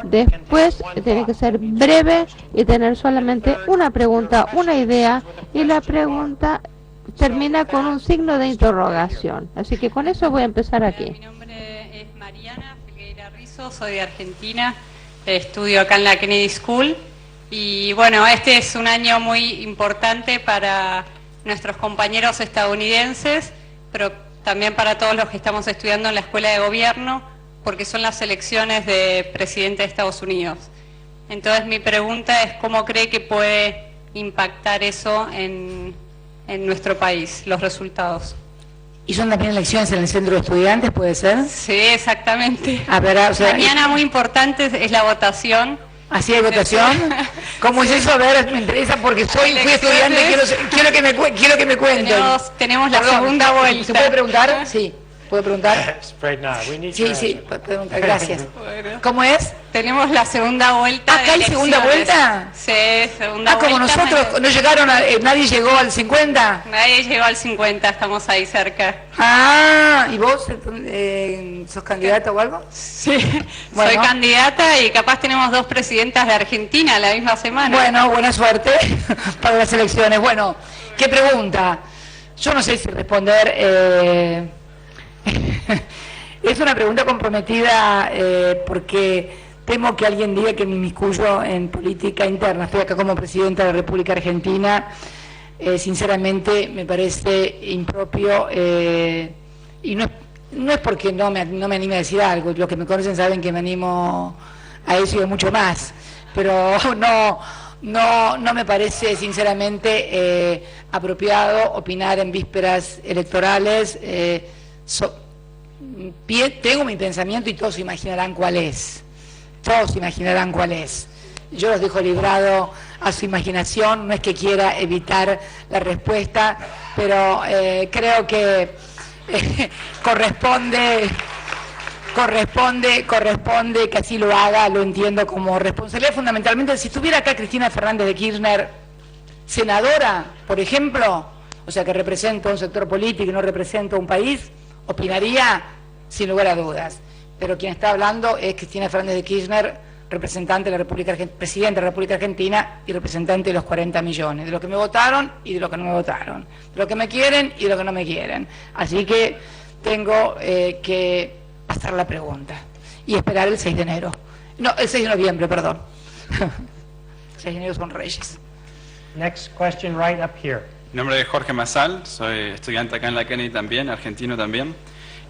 después tiene que ser breve y tener solamente una pregunta, una idea, y la pregunta termina con un signo de interrogación. Así que con eso voy a empezar aquí. Mi nombre es Mariana Filgueira Rizzo, soy de Argentina, estudio acá en la Kennedy School, y bueno, este es un año muy importante para nuestros compañeros estadounidenses, pero también para todos los que estamos estudiando en la Escuela de Gobierno, porque son las elecciones de presidente de Estados Unidos. Entonces mi pregunta es, ¿cómo cree que puede impactar eso en nuestro país, los resultados? ¿Y son también elecciones en el centro de estudiantes, puede ser? Sí, exactamente. A ver, o sea, mañana muy importante es la votación. ¿Así hay votación? ¿Cómo es eso? A ver, me interesa porque fui estudiante, quiero que me cuenten. Tenemos la segunda vuelta. ¿Se puede preguntar? Sí. ¿Puedo preguntar? Sí, puedo preguntar, gracias. Bueno. ¿Cómo es? Tenemos la segunda vuelta. ¿Acá hay segunda vuelta? Sí, segunda vuelta. Como nosotros, no llegaron, nadie llegó al 50. Nadie llegó al 50, estamos ahí cerca. ¿Y vos sos candidata o algo? Sí, bueno. Soy candidata y capaz tenemos 2 presidentas de Argentina la misma semana. Bueno, buena suerte para las elecciones. Bueno, ¿qué pregunta? Yo no sé si responder... Es una pregunta comprometida porque temo que alguien diga que me inmiscuyo en política interna. Estoy acá como presidenta de la República Argentina. Sinceramente me parece impropio y no es porque no me anime a decir algo. Los que me conocen saben que me animo a eso y a mucho más. Pero no me parece sinceramente apropiado opinar en vísperas electorales. Tengo mi pensamiento y todos imaginarán cuál es. Todos imaginarán cuál es. Yo los dejo librado a su imaginación, no es que quiera evitar la respuesta, pero creo que corresponde que así lo haga, lo entiendo como responsabilidad. Fundamentalmente, si estuviera acá Cristina Fernández de Kirchner, senadora, por ejemplo, o sea que representa un sector político y no representa un país, opinaría sin lugar a dudas. Pero quien está hablando es Cristina Fernández de Kirchner, representante de la República presidente de la República Argentina y representante de los 40 millones, de los que me votaron y de los que no me votaron, de los que me quieren y de los que no me quieren. Así que tengo que pasar la pregunta y esperar el 6 de enero. No, el 6 de noviembre, perdón. 6 de enero son Reyes. Next question right up here. Mi nombre es Jorge Mazal, soy estudiante acá en la Kennedy también, argentino también.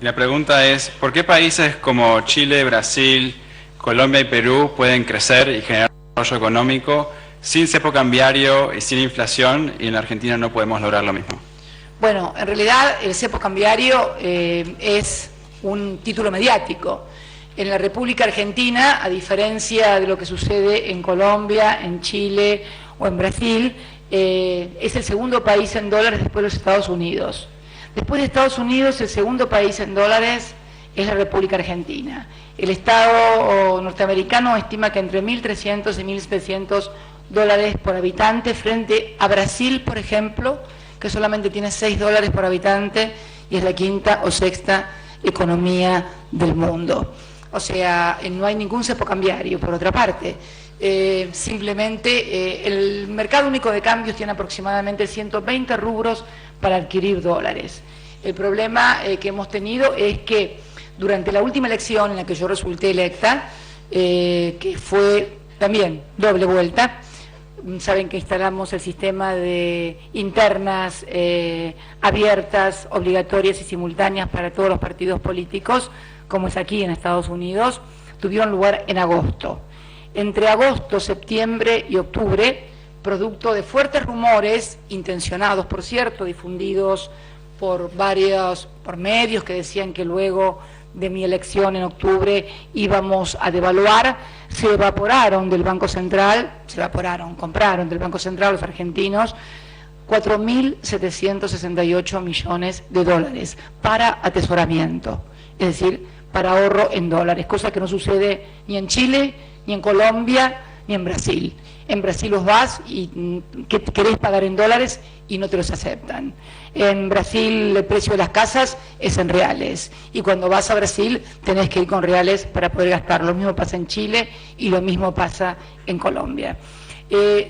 Y la pregunta es, ¿por qué países como Chile, Brasil, Colombia y Perú pueden crecer y generar desarrollo económico sin cepo cambiario y sin inflación y en la Argentina no podemos lograr lo mismo? Bueno, en realidad el cepo cambiario es un título mediático. En la República Argentina, a diferencia de lo que sucede en Colombia, en Chile o en Brasil, es el segundo país en dólares después de los Estados Unidos. Después de Estados Unidos, el segundo país en dólares es la República Argentina. El Estado norteamericano estima que entre 1.300 y 1.700 dólares por habitante, frente a Brasil, por ejemplo, que solamente tiene 6 dólares por habitante y es la quinta o sexta economía del mundo. O sea, no hay ningún cepo cambiario, por otra parte. Simplemente el mercado único de cambios tiene aproximadamente 120 rubros para adquirir dólares. El problema que hemos tenido es que durante la última elección en la que yo resulté electa, que fue también doble vuelta, saben que instalamos el sistema de internas abiertas, obligatorias y simultáneas para todos los partidos políticos, como es aquí en Estados Unidos, tuvieron lugar en agosto. Entre agosto, septiembre y octubre, producto de fuertes rumores, intencionados por cierto, difundidos por medios que decían que luego de mi elección en octubre íbamos a devaluar, se evaporaron del Banco Central, compraron del Banco Central los argentinos 4.768 millones de dólares para atesoramiento, es decir, para ahorro en dólares, cosa que no sucede ni en Chile, ni en Colombia, ni en Brasil. En Brasil los vas y querés pagar en dólares y no te los aceptan. En Brasil el precio de las casas es en reales y cuando vas a Brasil tenés que ir con reales para poder gastar. Lo mismo pasa en Chile y lo mismo pasa en Colombia.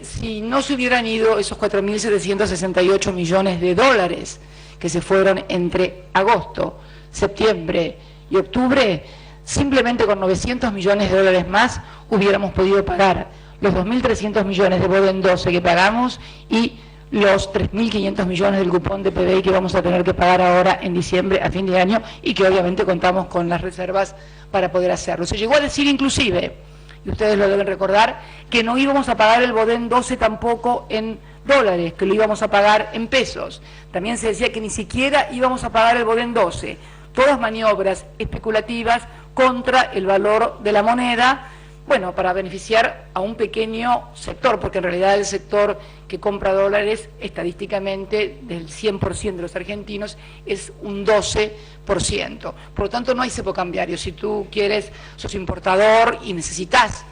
Si no se hubieran ido esos 4.768 millones de dólares que se fueron entre agosto, septiembre y octubre, simplemente con 900 millones de dólares más hubiéramos podido pagar los 2.300 millones de Boden 12 que pagamos y los 3.500 millones del cupón de PBI que vamos a tener que pagar ahora en diciembre a fin de año y que obviamente contamos con las reservas para poder hacerlo. Se llegó a decir inclusive, y ustedes lo deben recordar, que no íbamos a pagar el Boden 12 tampoco en dólares, que lo íbamos a pagar en pesos. También se decía que ni siquiera íbamos a pagar el Boden 12. Todas maniobras especulativas contra el valor de la moneda, bueno, para beneficiar a un pequeño sector, porque en realidad el sector que compra dólares estadísticamente del 100% de los argentinos es un 12%. Por lo tanto no hay cepo cambiario. Si tú quieres, sos importador y necesitas,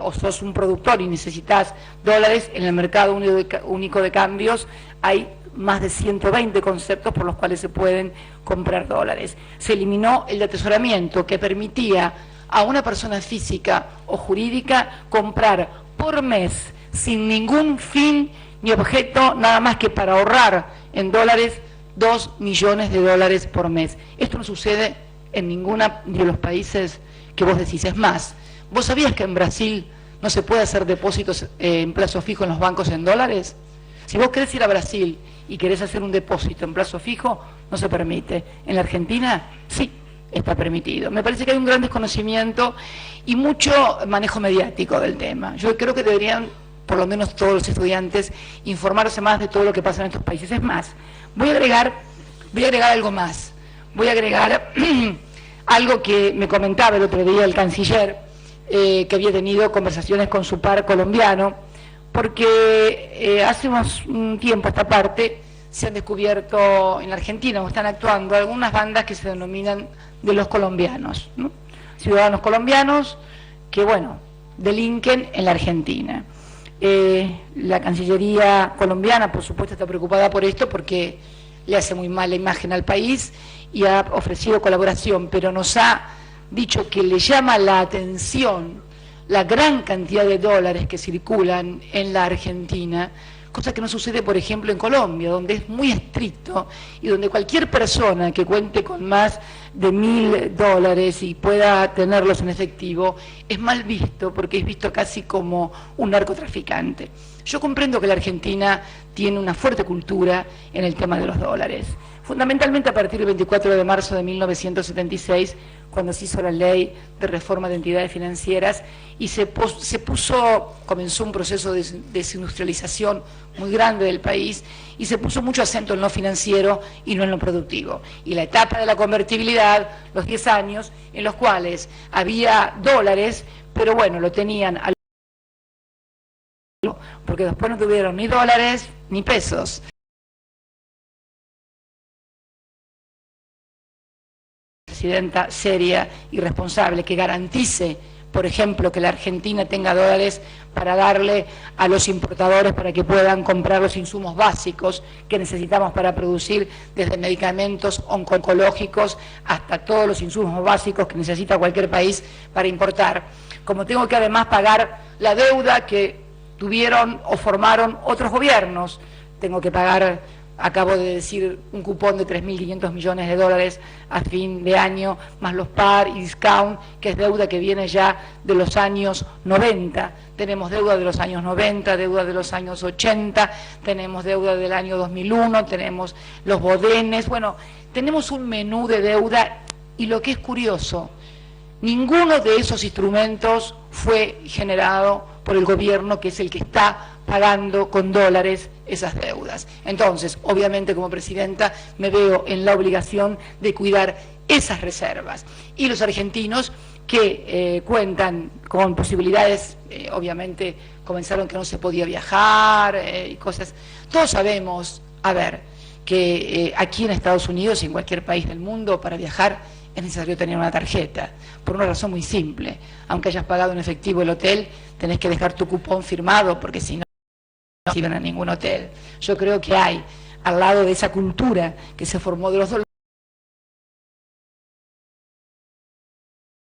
o sos un productor y necesitas dólares, en el mercado único de cambios hay más de 120 conceptos por los cuales se pueden comprar dólares. Se eliminó el de atesoramiento que permitía a una persona física o jurídica comprar por mes sin ningún fin ni objeto, nada más que para ahorrar en dólares 2 millones de dólares por mes. Esto no sucede en ninguno de los países que vos decís. Es más, ¿vos sabías que en Brasil no se puede hacer depósitos en plazo fijo en los bancos en dólares? Si vos querés ir a Brasil y querés hacer un depósito en plazo fijo, no se permite. En la Argentina, sí está permitido. Me parece que hay un gran desconocimiento y mucho manejo mediático del tema. Yo creo que deberían por lo menos todos los estudiantes, informarse más de todo lo que pasa en estos países. Es más, voy a agregar algo más. Voy a agregar algo que me comentaba el otro día el canciller, que había tenido conversaciones con su par colombiano, porque hace un tiempo a esta parte se han descubierto en la Argentina, o están actuando, algunas bandas que se denominan de los colombianos, ¿no? Ciudadanos colombianos que, bueno, delinquen en la Argentina. La Cancillería colombiana, por supuesto, está preocupada por esto porque le hace muy mala imagen al país y ha ofrecido colaboración, pero nos ha dicho que le llama la atención la gran cantidad de dólares que circulan en la Argentina, cosa que no sucede, por ejemplo, en Colombia, donde es muy estricto y donde cualquier persona que cuente con más de $1.000 y pueda tenerlos en efectivo es mal visto, porque es visto casi como un narcotraficante. Yo comprendo que la Argentina tiene una fuerte cultura en el tema de los dólares, fundamentalmente a partir del 24 de marzo de 1976, cuando se hizo la ley de reforma de entidades financieras y comenzó un proceso de desindustrialización muy grande del país y se puso mucho acento en lo financiero y no en lo productivo. Y la etapa de la convertibilidad, los 10 años en los cuales había dólares, pero bueno, lo tenían porque después no tuvieron ni dólares ni pesos. Presidenta seria y responsable que garantice, por ejemplo, que la Argentina tenga dólares para darle a los importadores para que puedan comprar los insumos básicos que necesitamos para producir, desde medicamentos oncológicos hasta todos los insumos básicos que necesita cualquier país para importar. Como tengo que además pagar la deuda que tuvieron o formaron otros gobiernos, tengo que pagar, acabo de decir, un cupón de 3.500 millones de dólares a fin de año, más los par y discount, que es deuda que viene ya de los años 90. Tenemos deuda de los años 90, deuda de los años 80, tenemos deuda del año 2001, tenemos los bodenes, bueno, tenemos un menú de deuda y lo que es curioso, ninguno de esos instrumentos fue generado por el gobierno, que es el que está pagando con dólares esas deudas. Entonces, obviamente como presidenta me veo en la obligación de cuidar esas reservas. Y los argentinos que cuentan con posibilidades, obviamente comenzaron que no se podía viajar y cosas. Todos sabemos, a ver, que aquí en Estados Unidos y en cualquier país del mundo para viajar es necesario tener una tarjeta, por una razón muy simple. Aunque hayas pagado en efectivo el hotel, tenés que dejar tu cupón firmado, porque si no, no reciben a ningún hotel. Yo creo que hay, al lado de esa cultura que se formó de los dólares,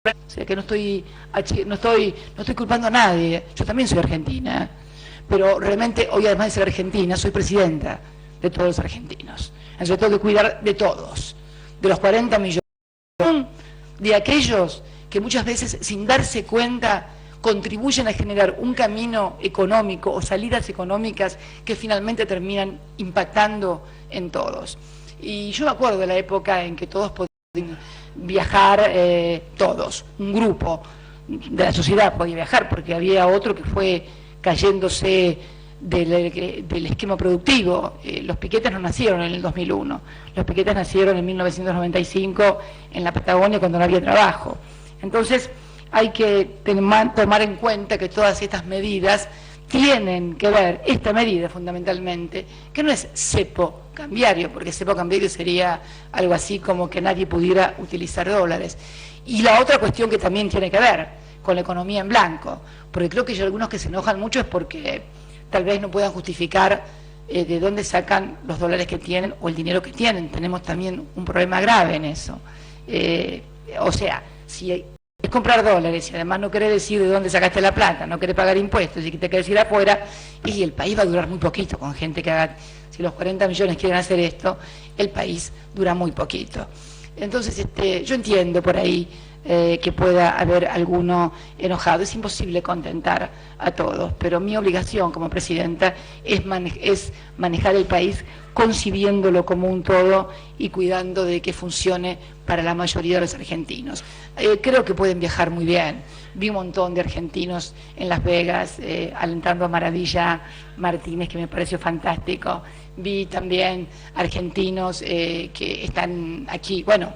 o sea que no estoy culpando a nadie, yo también soy argentina, pero realmente hoy, además de ser argentina, soy presidenta de todos los argentinos. Entonces tengo que cuidar de todos, de los 40 millones, de aquellos que muchas veces sin darse cuenta contribuyen a generar un camino económico o salidas económicas que finalmente terminan impactando en todos. Y yo me acuerdo de la época en que todos podían viajar, todos, un grupo de la sociedad podía viajar, porque había otro que fue cayéndose del esquema productivo. Los piquetes no nacieron en el 2001, los piquetes nacieron en 1995 en la Patagonia, cuando no había trabajo. Entonces hay que tomar en cuenta que todas estas medidas tienen que ver, esta medida fundamentalmente, que no es cepo cambiario, porque cepo cambiario sería algo así como que nadie pudiera utilizar dólares. Y la otra cuestión que también tiene que ver con la economía en blanco, porque creo que hay algunos que se enojan mucho es porque tal vez no puedan justificar de dónde sacan los dólares que tienen o el dinero que tienen. Tenemos también un problema grave en eso. O sea, si es comprar dólares y además no querés decir de dónde sacaste la plata, no querés pagar impuestos y que te querés ir afuera, y el país va a durar muy poquito con gente que haga, si los 40 millones quieren hacer esto, el país dura muy poquito. Entonces, yo entiendo por ahí que pueda haber alguno enojado. Es imposible contentar a todos, pero mi obligación como presidenta es manejar el país concibiéndolo como un todo y cuidando de que funcione para la mayoría de los argentinos. Creo que pueden viajar muy bien. Vi un montón de argentinos en Las Vegas, alentando a Maravilla Martínez, que me pareció fantástico. Vi también argentinos que están aquí. Bueno,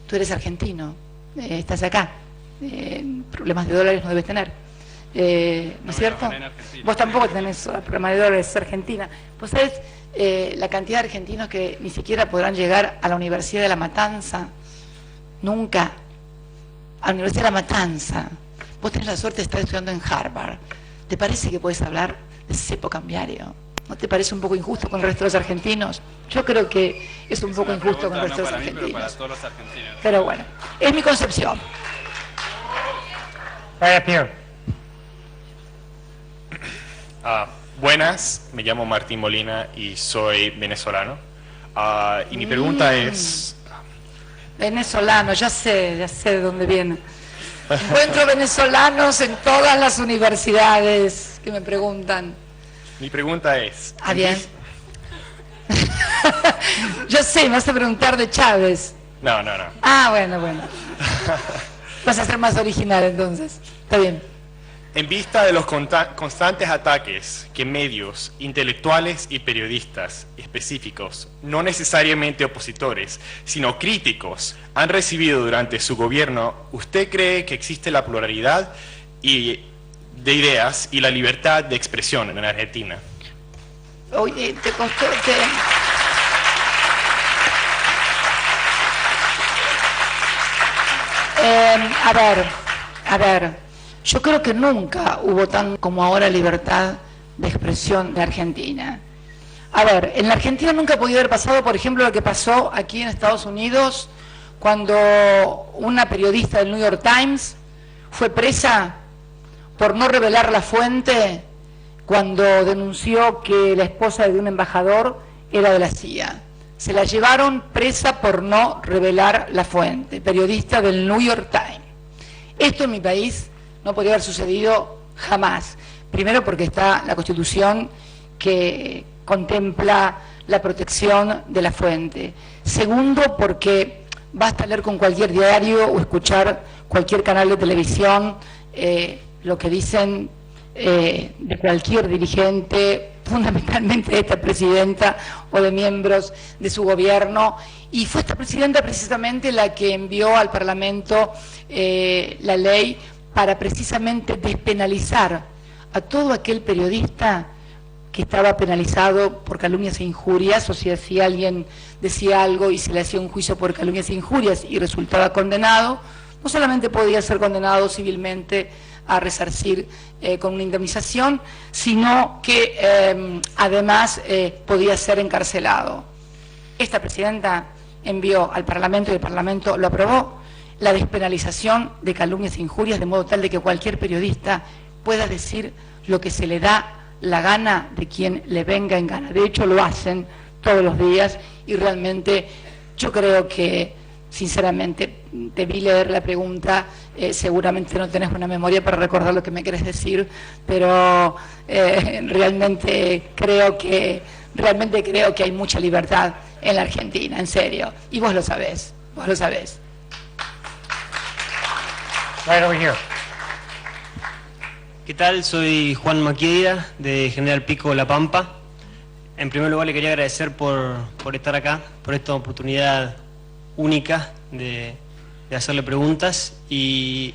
tú eres argentino, estás acá. Problemas de dólares no debes tener. ¿No es cierto? Vos tampoco tenés problemas de dólares, es argentina. Vos sabés la cantidad de argentinos que ni siquiera podrán llegar a la Universidad de La Matanza. Nunca. A la Universidad de La Matanza. Vos tenés la suerte de estar estudiando en Harvard. ¿Te parece que podés hablar de cepo cambiario? ¿No te parece un poco injusto con el resto de los argentinos? Yo creo que es un poco injusto con el resto de los argentinos. Pero para todos los argentinos. Pero bueno, es mi concepción. Right up here. Buenas, me llamo Martín Molina y soy venezolano. Y mi pregunta es... Venezolano, ya sé de dónde viene. Encuentro venezolanos en todas las universidades que me preguntan. Mi pregunta es... Ah, bien. Yo sé, me vas a preguntar de Chávez. No. Ah, bueno. Vas a ser más original entonces. Está bien. En vista de los constantes ataques que medios, intelectuales y periodistas específicos, no necesariamente opositores, sino críticos, han recibido durante su gobierno, ¿usted cree que existe la pluralidad de ideas y la libertad de expresión en Argentina? Oye, te costó... A ver, yo creo que nunca hubo tan como ahora libertad de expresión en Argentina. A ver, en la Argentina nunca ha podido haber pasado, por ejemplo, lo que pasó aquí en Estados Unidos cuando una periodista del New York Times fue presa por no revelar la fuente cuando denunció que la esposa de un embajador era de la CIA. Se la llevaron presa por no revelar la fuente, periodista del New York Times. Esto en mi país no podría haber sucedido jamás. Primero porque está la Constitución que contempla la protección de la fuente. Segundo porque basta leer con cualquier diario o escuchar cualquier canal de televisión lo que dicen de cualquier dirigente, fundamentalmente de esta presidenta o de miembros de su gobierno. Y fue esta presidenta precisamente la que envió al Parlamento la ley para precisamente despenalizar a todo aquel periodista que estaba penalizado por calumnias e injurias, o sea, si alguien decía algo y se le hacía un juicio por calumnias e injurias y resultaba condenado, no solamente podía ser condenado civilmente a resarcir con una indemnización, sino que además podía ser encarcelado. Esta presidenta envió al Parlamento y el Parlamento lo aprobó, la despenalización de calumnias e injurias, de modo tal de que cualquier periodista pueda decir lo que se le da la gana de quien le venga en gana. De hecho, lo hacen todos los días y realmente yo creo que, sinceramente, debí leer la pregunta, seguramente no tenés buena memoria para recordar lo que me querés decir, pero realmente creo que hay mucha libertad en la Argentina, en serio, y vos lo sabés. Right over here. ¿Qué tal? Soy Juan Maquieira, de General Pico, La Pampa. En primer lugar, le quería agradecer por estar acá, por esta oportunidad única de hacerle preguntas. Y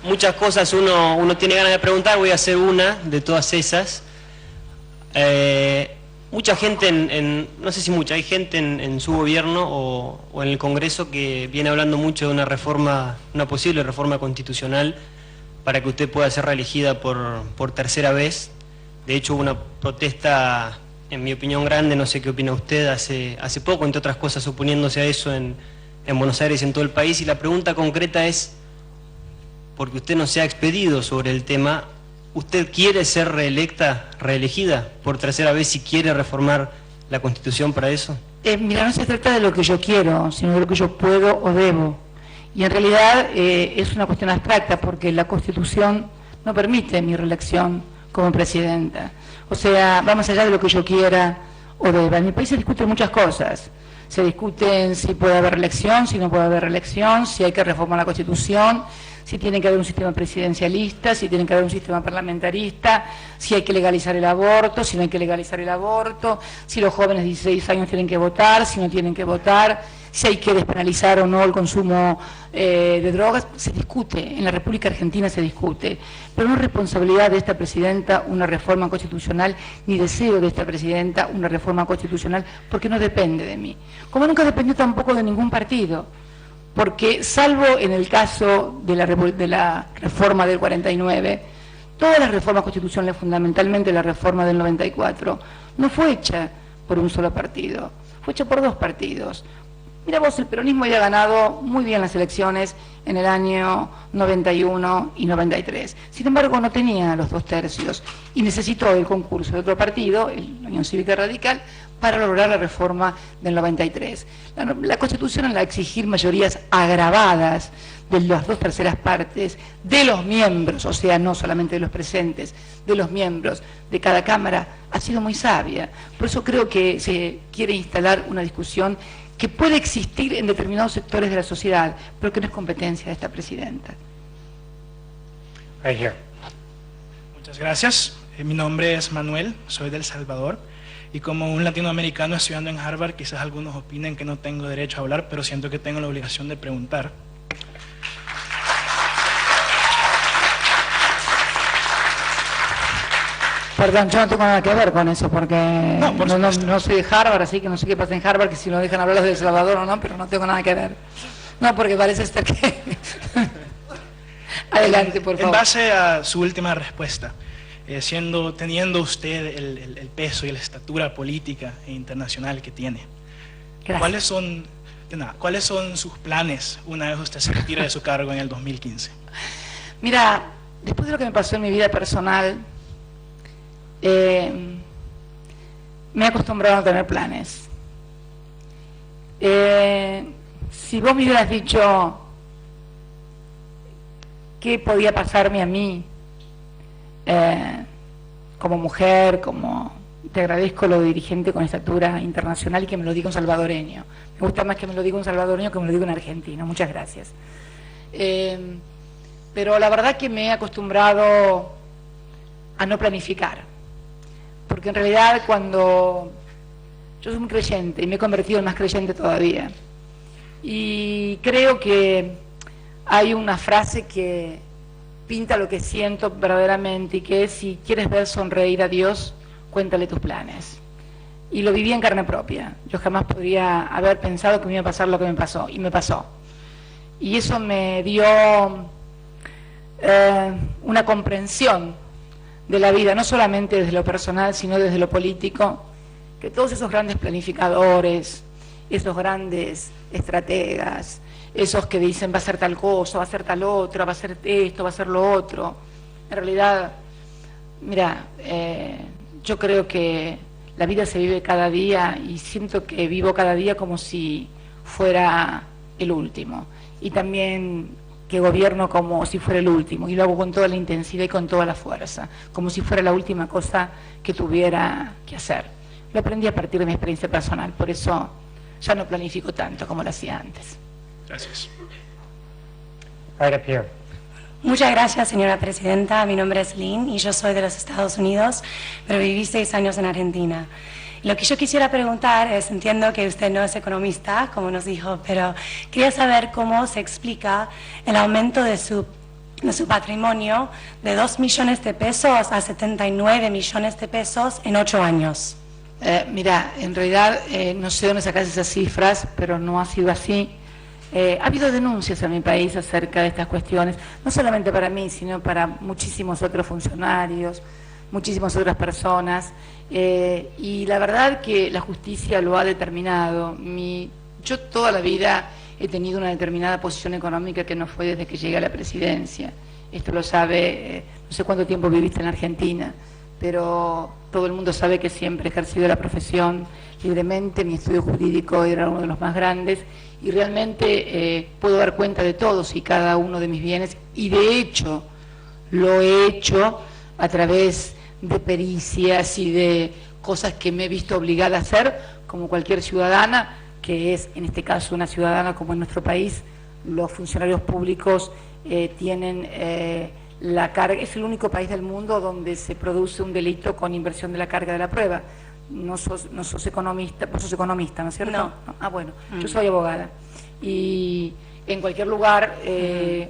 muchas cosas uno tiene ganas de preguntar, voy a hacer una de todas esas. Mucha gente, no sé si mucha, hay gente en su gobierno o en el Congreso que viene hablando mucho de una posible reforma constitucional para que usted pueda ser reelegida por tercera vez. De hecho, hubo una protesta, en mi opinión, grande, no sé qué opina usted, hace poco, entre otras cosas, oponiéndose a eso en Buenos Aires y en todo el país. Y la pregunta concreta es, porque usted no se ha expedido sobre el tema, ¿usted quiere ser reelegida por tercera vez y quiere reformar la Constitución para eso? Mira, no se trata de lo que yo quiero, sino de lo que yo puedo o debo. Y en realidad es una cuestión abstracta porque la Constitución no permite mi reelección como presidenta. O sea, va más allá de lo que yo quiera o deba. En mi país se discuten muchas cosas. Se discuten si puede haber reelección, si no puede haber reelección, si hay que reformar la Constitución, si tiene que haber un sistema presidencialista, si tiene que haber un sistema parlamentarista, si hay que legalizar el aborto, si no hay que legalizar el aborto, si los jóvenes de 16 años tienen que votar, si no tienen que votar, si hay que despenalizar o no el consumo de drogas. Se discute, en la República Argentina se discute, pero no es responsabilidad de esta presidenta una reforma constitucional, ni deseo de esta presidenta una reforma constitucional, porque no depende de mí, como nunca dependió tampoco de ningún partido, porque salvo en el caso de la reforma del 49, todas las reformas constitucionales, fundamentalmente la reforma del 94, no fue hecha por un solo partido, fue hecha por dos partidos. Mira vos, el peronismo había ganado muy bien las elecciones en el año 91 y 93. Sin embargo, no tenía los 2/3 y necesitó el concurso de otro partido, la Unión Cívica Radical, para lograr la reforma del 93. La Constitución, al exigir mayorías agravadas de las 2/3 partes de los miembros, o sea, no solamente de los presentes, de los miembros de cada Cámara, ha sido muy sabia. Por eso creo que se quiere instalar una discusión que puede existir en determinados sectores de la sociedad, pero que no es competencia de esta presidenta. Right here. Muchas gracias. Mi nombre es Manuel, soy de El Salvador, y como un latinoamericano estudiando en Harvard, quizás algunos opinen que no tengo derecho a hablar, pero siento que tengo la obligación de preguntar. Perdón, yo no tengo nada que ver con eso, porque no soy de Harvard, así que no sé qué pasa en Harvard, que si no dejan hablar los de El Salvador o no, pero no tengo nada que ver. No, porque parece estar que... Adelante, por favor. En base a su última respuesta, teniendo usted el peso y la estatura política e internacional que tiene, ¿cuáles son sus planes una vez usted se retire de su cargo en el 2015? Mira, después de lo que me pasó en mi vida personal, me he acostumbrado a no tener planes. Si vos me hubieras dicho qué podía pasarme a mí como mujer, te agradezco lo de dirigente con estatura internacional y que me lo diga un salvadoreño. Me gusta más que me lo diga un salvadoreño que me lo diga un argentino. Muchas gracias. Pero la verdad que me he acostumbrado a no planificar. Porque en realidad yo soy muy creyente y me he convertido en más creyente todavía. Y creo que hay una frase que pinta lo que siento verdaderamente y que es: si quieres ver sonreír a Dios, cuéntale tus planes. Y lo viví en carne propia. Yo jamás podría haber pensado que me iba a pasar lo que me pasó, y me pasó. Y eso me dio una comprensión de la vida, no solamente desde lo personal, sino desde lo político, que todos esos grandes planificadores, esos grandes estrategas, esos que dicen va a ser tal cosa, va a ser tal otra, va a ser esto, va a ser lo otro, en realidad, mira, yo creo que la vida se vive cada día y siento que vivo cada día como si fuera el último, y también que gobierno como si fuera el último, y lo hago con toda la intensidad y con toda la fuerza, como si fuera la última cosa que tuviera que hacer. Lo aprendí a partir de mi experiencia personal, por eso ya no planifico tanto como lo hacía antes. Gracias. Right up here. Muchas gracias, señora presidenta. Mi nombre es Lynn y yo soy de los Estados Unidos, pero viví 6 años en Argentina. Lo que yo quisiera preguntar es, entiendo que usted no es economista, como nos dijo, pero quería saber cómo se explica el aumento de su patrimonio de 2 millones de pesos a 79 millones de pesos en 8 años. Mira, en realidad no sé dónde sacas esas cifras, pero no ha sido así. Ha habido denuncias en mi país acerca de estas cuestiones, no solamente para mí, sino para muchísimos otros funcionarios, muchísimas otras personas, y la verdad que la justicia lo ha determinado. Yo toda la vida he tenido una determinada posición económica que no fue desde que llegué a la presidencia. Esto lo sabe, no sé cuánto tiempo viviste en Argentina, pero todo el mundo sabe que siempre he ejercido la profesión libremente, mi estudio jurídico era uno de los más grandes y realmente puedo dar cuenta de todos y cada uno de mis bienes y de hecho lo he hecho a través de pericias y de cosas que me he visto obligada a hacer como cualquier ciudadana, que es en este caso una ciudadana como en nuestro país. Los funcionarios públicos tienen la carga, es el único país del mundo donde se produce un delito con inversión de la carga de la prueba. No sos economista, vos sos economista, ¿no es cierto? No. Ah, bueno, yo soy abogada. Y en cualquier lugar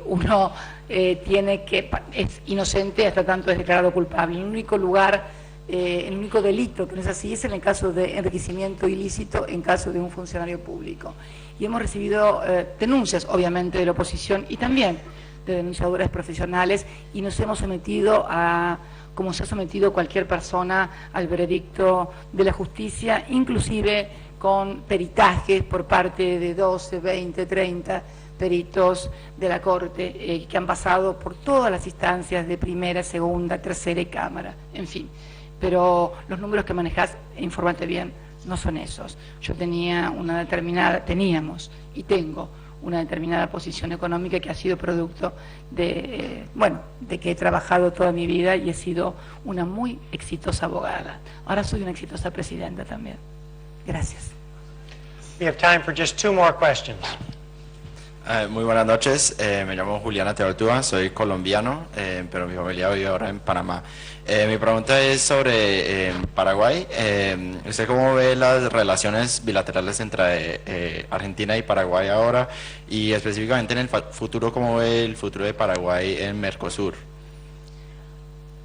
uno tiene que, es inocente hasta tanto es declarado culpable. El único lugar, el único delito que no es así es en el caso de enriquecimiento ilícito en caso de un funcionario público. Y hemos recibido denuncias, obviamente, de la oposición y también de denunciadores profesionales y nos hemos sometido a, como se ha sometido cualquier persona, al veredicto de la justicia, inclusive con peritajes por parte de 12, 20, 30 peritos de la Corte que han pasado por todas las instancias de primera, segunda, tercera y Cámara, en fin. Pero los números que manejás, infórmate bien, no son esos. Yo tenía una determinada, teníamos y tengo una determinada posición económica que ha sido producto de, de que he trabajado toda mi vida y he sido una muy exitosa abogada. Ahora soy una exitosa presidenta también. Gracias. We have time for just 2 more questions. Muy buenas noches, me llamo Juliana Teortúa, soy colombiano, pero mi familia vive ahora en Panamá. Mi pregunta es sobre Paraguay. ¿Usted cómo ve las relaciones bilaterales entre Argentina y Paraguay ahora? Y específicamente en el futuro, ¿cómo ve el futuro de Paraguay en Mercosur?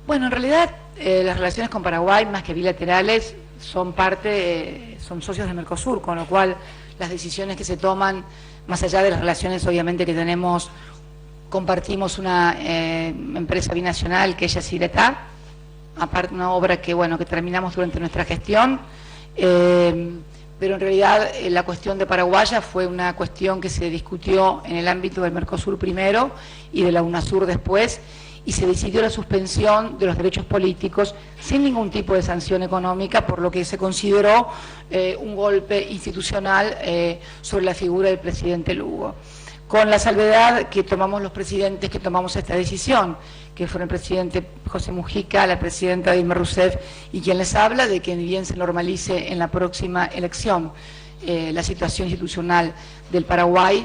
Bueno, en realidad las relaciones con Paraguay, más que bilaterales, son son socios de Mercosur, con lo cual las decisiones que se toman, más allá de las relaciones obviamente que tenemos, compartimos una empresa binacional que es Yacyretá, aparte una obra que que terminamos durante nuestra gestión, pero en realidad la cuestión de Paraguaya fue una cuestión que se discutió en el ámbito del Mercosur primero y de la UNASUR después, y se decidió la suspensión de los derechos políticos sin ningún tipo de sanción económica, por lo que se consideró un golpe institucional sobre la figura del presidente Lugo. Con la salvedad que tomamos los presidentes que tomamos esta decisión, que fueron el presidente José Mujica, la presidenta Dilma Rousseff y quien les habla, de que bien se normalice en la próxima elección la situación institucional del Paraguay,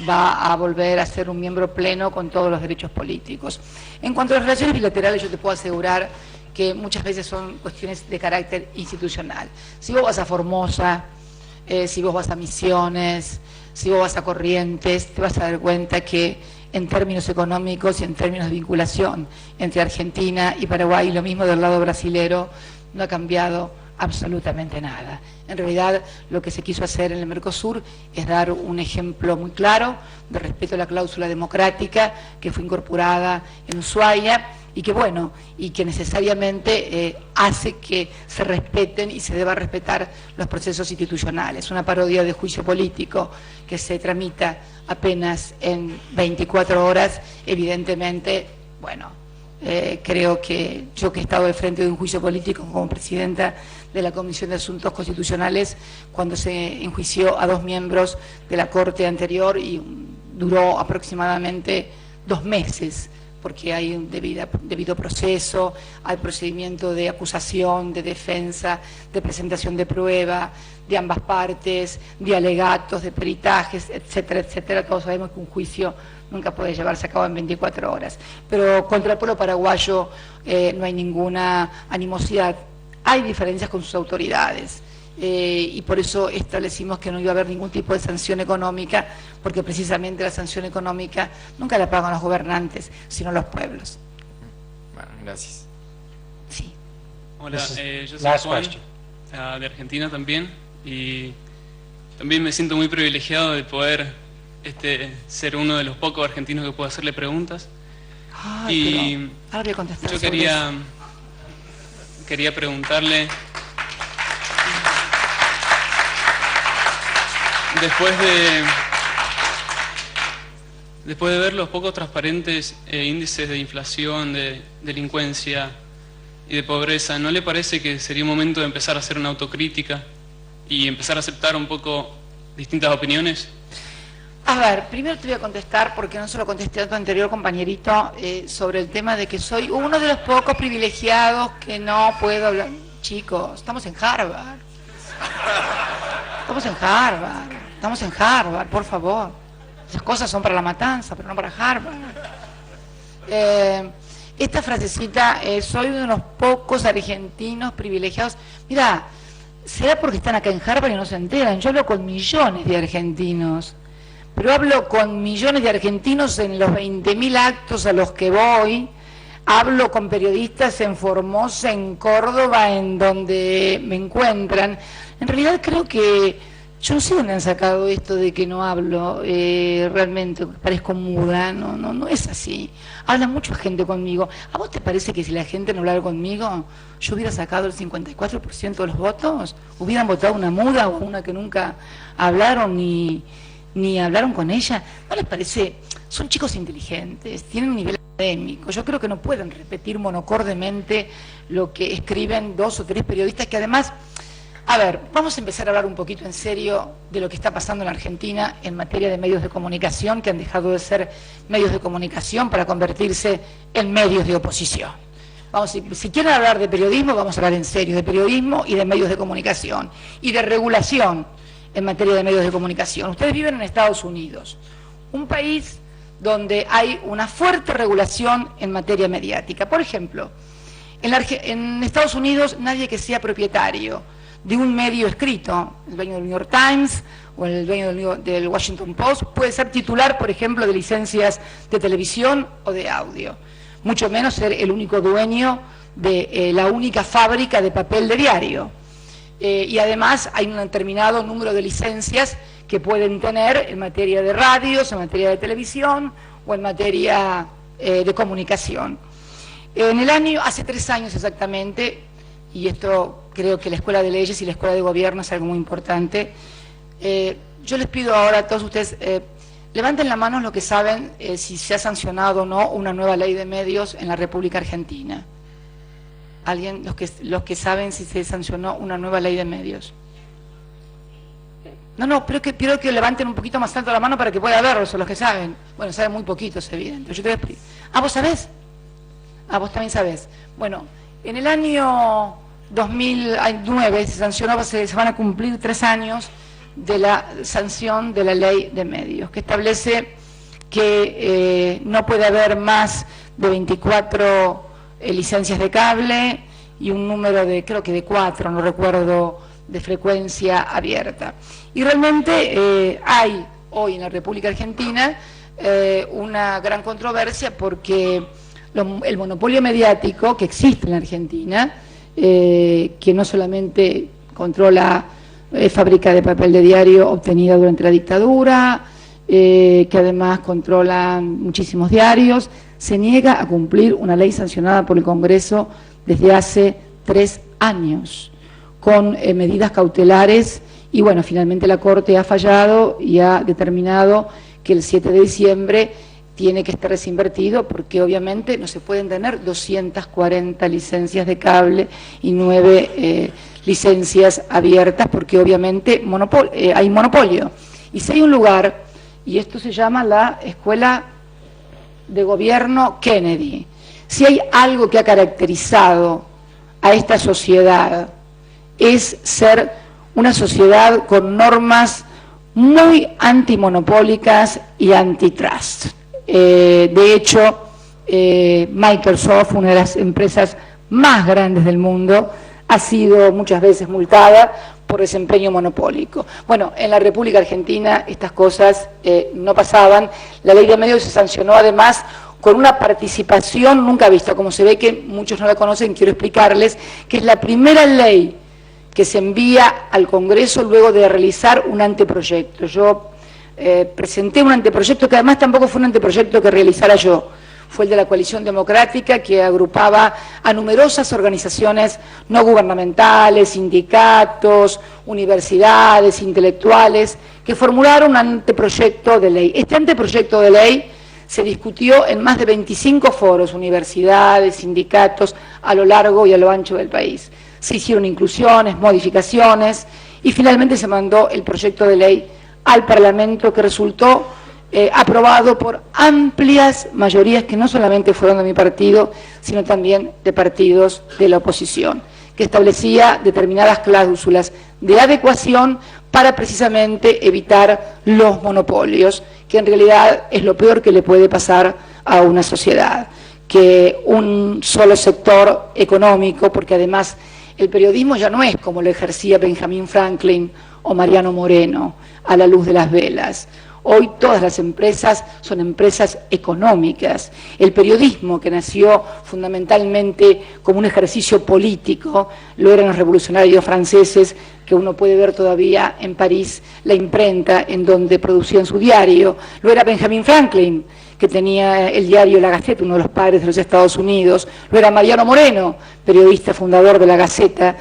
va a volver a ser un miembro pleno con todos los derechos políticos. En cuanto a las relaciones bilaterales, yo te puedo asegurar que muchas veces son cuestiones de carácter institucional. Si vos vas a Formosa, si vos vas a Misiones, si vos vas a Corrientes, te vas a dar cuenta que en términos económicos y en términos de vinculación entre Argentina y Paraguay, lo mismo del lado brasilero, no ha cambiado absolutamente nada. En realidad, lo que se quiso hacer en el Mercosur es dar un ejemplo muy claro de respeto a la cláusula democrática que fue incorporada en Ushuaia y que necesariamente hace que se respeten y se deba respetar los procesos institucionales. Una parodia de juicio político que se tramita apenas en 24 horas, evidentemente, creo que yo que he estado al frente de un juicio político como presidenta de la Comisión de Asuntos Constitucionales, cuando se enjuició a 2 miembros de la Corte anterior y duró aproximadamente 2 meses, porque hay un debido proceso, hay procedimiento de acusación, de defensa, de presentación de prueba, de ambas partes, de alegatos, de peritajes, etcétera, etcétera. Todos sabemos que un juicio nunca puede llevarse a cabo en 24 horas. Pero contra el pueblo paraguayo no hay ninguna animosidad. Hay diferencias con sus autoridades y por eso establecimos que no iba a haber ningún tipo de sanción económica, porque precisamente la sanción económica nunca la pagan los gobernantes, sino los pueblos. Bueno, gracias. Sí. Hola, yo soy Juan, de Argentina también, y también me siento muy privilegiado de poder ser uno de los pocos argentinos que puedo hacerle preguntas. Y ahora voy a contestar. Yo quería preguntarle, después de ver los poco transparentes índices de inflación, de delincuencia, y de pobreza, ¿no le parece que sería un momento de empezar a hacer una autocrítica y empezar a aceptar un poco distintas opiniones? A ver, primero te voy a contestar, porque no se lo contesté a tu anterior compañerito, sobre el tema de que soy uno de los pocos privilegiados que no puedo hablar. Chicos, estamos en Harvard. Estamos en Harvard, por favor. Esas cosas son para la matanza, pero no para Harvard. Esta frasecita, soy uno de los pocos argentinos privilegiados. Mira, será porque están acá en Harvard y no se enteran. Yo hablo con millones de argentinos. Pero hablo con millones de argentinos en los 20.000 actos a los que voy, hablo con periodistas en Formosa, en Córdoba, en donde me encuentran. En realidad creo que, yo no sé dónde han sacado esto de que no hablo, realmente parezco muda, no es así. Habla mucha gente conmigo. ¿A vos te parece que si la gente no hablara conmigo, yo hubiera sacado el 54% de los votos? ¿Hubieran votado una muda o una que nunca hablaron ni hablaron con ella? ¿No les parece? Son chicos inteligentes, tienen un nivel académico. Yo creo que no pueden repetir monocordemente lo que escriben 2 o 3 periodistas que además... A ver, vamos a empezar a hablar un poquito en serio de lo que está pasando en Argentina en materia de medios de comunicación, que han dejado de ser medios de comunicación para convertirse en medios de oposición. Vamos, si quieren hablar de periodismo, vamos a hablar en serio de periodismo y de medios de comunicación y de regulación en materia de medios de comunicación. Ustedes viven en Estados Unidos, un país donde hay una fuerte regulación en materia mediática. Por ejemplo, en Estados Unidos nadie que sea propietario de un medio escrito, el dueño del New York Times o el dueño del Washington Post, puede ser titular, por ejemplo, de licencias de televisión o de audio. Mucho menos ser el único dueño de la única fábrica de papel de diario. Y además hay un determinado número de licencias que pueden tener en materia de radios, en materia de televisión o en materia de comunicación. Hace 3 años exactamente, y esto creo que la Escuela de Leyes y la Escuela de Gobierno es algo muy importante, yo les pido ahora a todos ustedes, levanten la mano los que saben si se ha sancionado o no una nueva ley de medios en la República Argentina. ¿Alguien? Los que saben si se sancionó una nueva ley de medios. No, pero quiero que levanten un poquito más alto la mano para que pueda verlos, son los que saben. Bueno, saben muy poquitos, evidente. Yo te voy a explicar. ¿Vos sabés? Vos también sabés. Bueno, en el año 2009 se sancionó, se van a cumplir 3 años de la sanción de la ley de medios, que establece que no puede haber más de 24 licencias de cable y un número de, creo que de 4, no recuerdo, de frecuencia abierta. Y realmente hay hoy en la República Argentina una gran controversia porque el monopolio mediático que existe en la Argentina, que no solamente controla fábrica de papel de diario obtenida durante la dictadura, que además controla muchísimos diarios, se niega a cumplir una ley sancionada por el Congreso desde hace 3 años, con medidas cautelares, y bueno, finalmente la Corte ha fallado y ha determinado que el 7 de diciembre tiene que estar desinvertido, porque obviamente no se pueden tener 240 licencias de cable y 9 licencias abiertas, porque obviamente hay monopolio. Y si hay un lugar, y esto se llama la Escuela de Gobierno Kennedy, si hay algo que ha caracterizado a esta sociedad, es ser una sociedad con normas muy antimonopólicas y antitrust. De hecho, Microsoft, una de las empresas más grandes del mundo, ha sido muchas veces multada por desempeño monopólico. Bueno, en la República Argentina estas cosas no pasaban. La ley de medios se sancionó además con una participación nunca vista. Como se ve que muchos no la conocen, quiero explicarles que es la primera ley que se envía al Congreso luego de realizar un anteproyecto. Yo presenté un anteproyecto que además tampoco fue un anteproyecto que realizara yo, fue el de la Coalición Democrática, que agrupaba a numerosas organizaciones no gubernamentales, sindicatos, universidades, intelectuales, que formularon un anteproyecto de ley. Este anteproyecto de ley se discutió en más de 25 foros, universidades, sindicatos, a lo largo y a lo ancho del país. Se hicieron inclusiones, modificaciones y finalmente se mandó el proyecto de ley al Parlamento, que resultó aprobado por amplias mayorías que no solamente fueron de mi partido, sino también de partidos de la oposición, que establecía determinadas cláusulas de adecuación para precisamente evitar los monopolios, que en realidad es lo peor que le puede pasar a una sociedad, que un solo sector económico, porque además el periodismo ya no es como lo ejercía Benjamin Franklin o Mariano Moreno a la luz de las velas. Hoy todas las empresas son empresas económicas. El periodismo, que nació fundamentalmente como un ejercicio político, lo eran los revolucionarios franceses, que uno puede ver todavía en París la imprenta en donde producían su diario. Lo era Benjamin Franklin, que tenía el diario La Gaceta, uno de los padres de los Estados Unidos. Lo era Mariano Moreno, periodista fundador de La Gaceta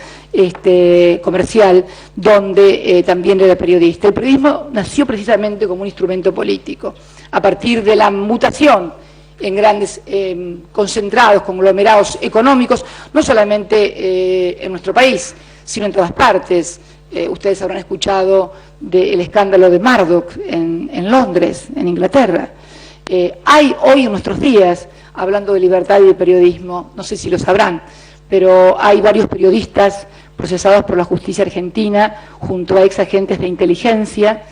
comercial, donde también era periodista. El periodismo nació precisamente como un instrumento político. A partir de la mutación en grandes concentrados, conglomerados económicos, no solamente en nuestro país, sino en todas partes. Ustedes habrán escuchado del escándalo de Murdoch en Londres, en Inglaterra. Hay hoy en nuestros días, hablando de libertad y de periodismo, no sé si lo sabrán, pero hay varios periodistas procesados por la justicia argentina, junto a ex agentes de inteligencia,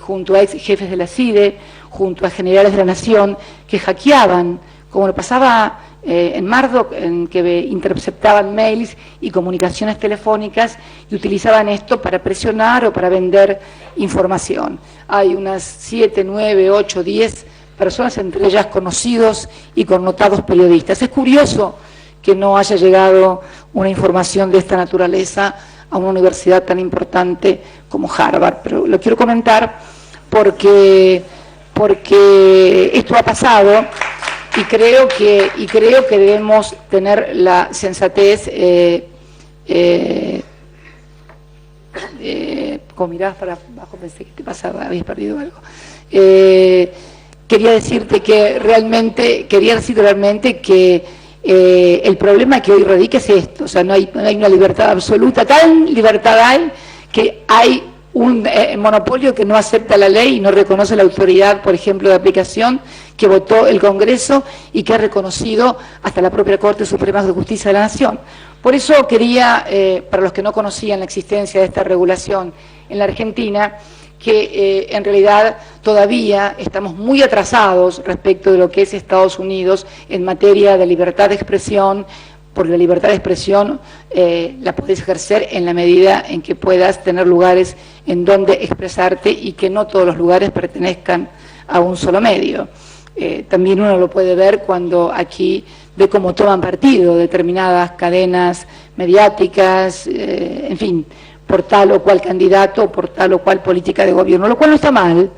junto a ex jefes de la CIDE, junto a generales de la Nación, que hackeaban, como lo pasaba en Murdoch, en que interceptaban mails y comunicaciones telefónicas y utilizaban esto para presionar o para vender información. Hay unas 7, 9, 8, 10 personas, entre ellas conocidos y connotados periodistas. Es curioso que no haya llegado una información de esta naturaleza a una universidad tan importante como Harvard, pero lo quiero comentar porque esto ha pasado y creo que debemos tener la sensatez, como mirás para abajo, pensé que te pasaba, habías perdido algo. Quería decirte realmente que el problema que hoy radica es esto, o sea, no hay una libertad absoluta, tan libertad hay que hay un monopolio que no acepta la ley y no reconoce la autoridad, por ejemplo, de aplicación que votó el Congreso y que ha reconocido hasta la propia Corte Suprema de Justicia de la Nación. Por eso quería, para los que no conocían la existencia de esta regulación en la Argentina, que en realidad todavía estamos muy atrasados respecto de lo que es Estados Unidos en materia de libertad de expresión, porque la libertad de expresión la podés ejercer en la medida en que puedas tener lugares en donde expresarte y que no todos los lugares pertenezcan a un solo medio. También uno lo puede ver cuando aquí ve cómo toman partido determinadas cadenas mediáticas, en fin, por tal o cual candidato, por tal o cual política de gobierno, lo cual no está mal.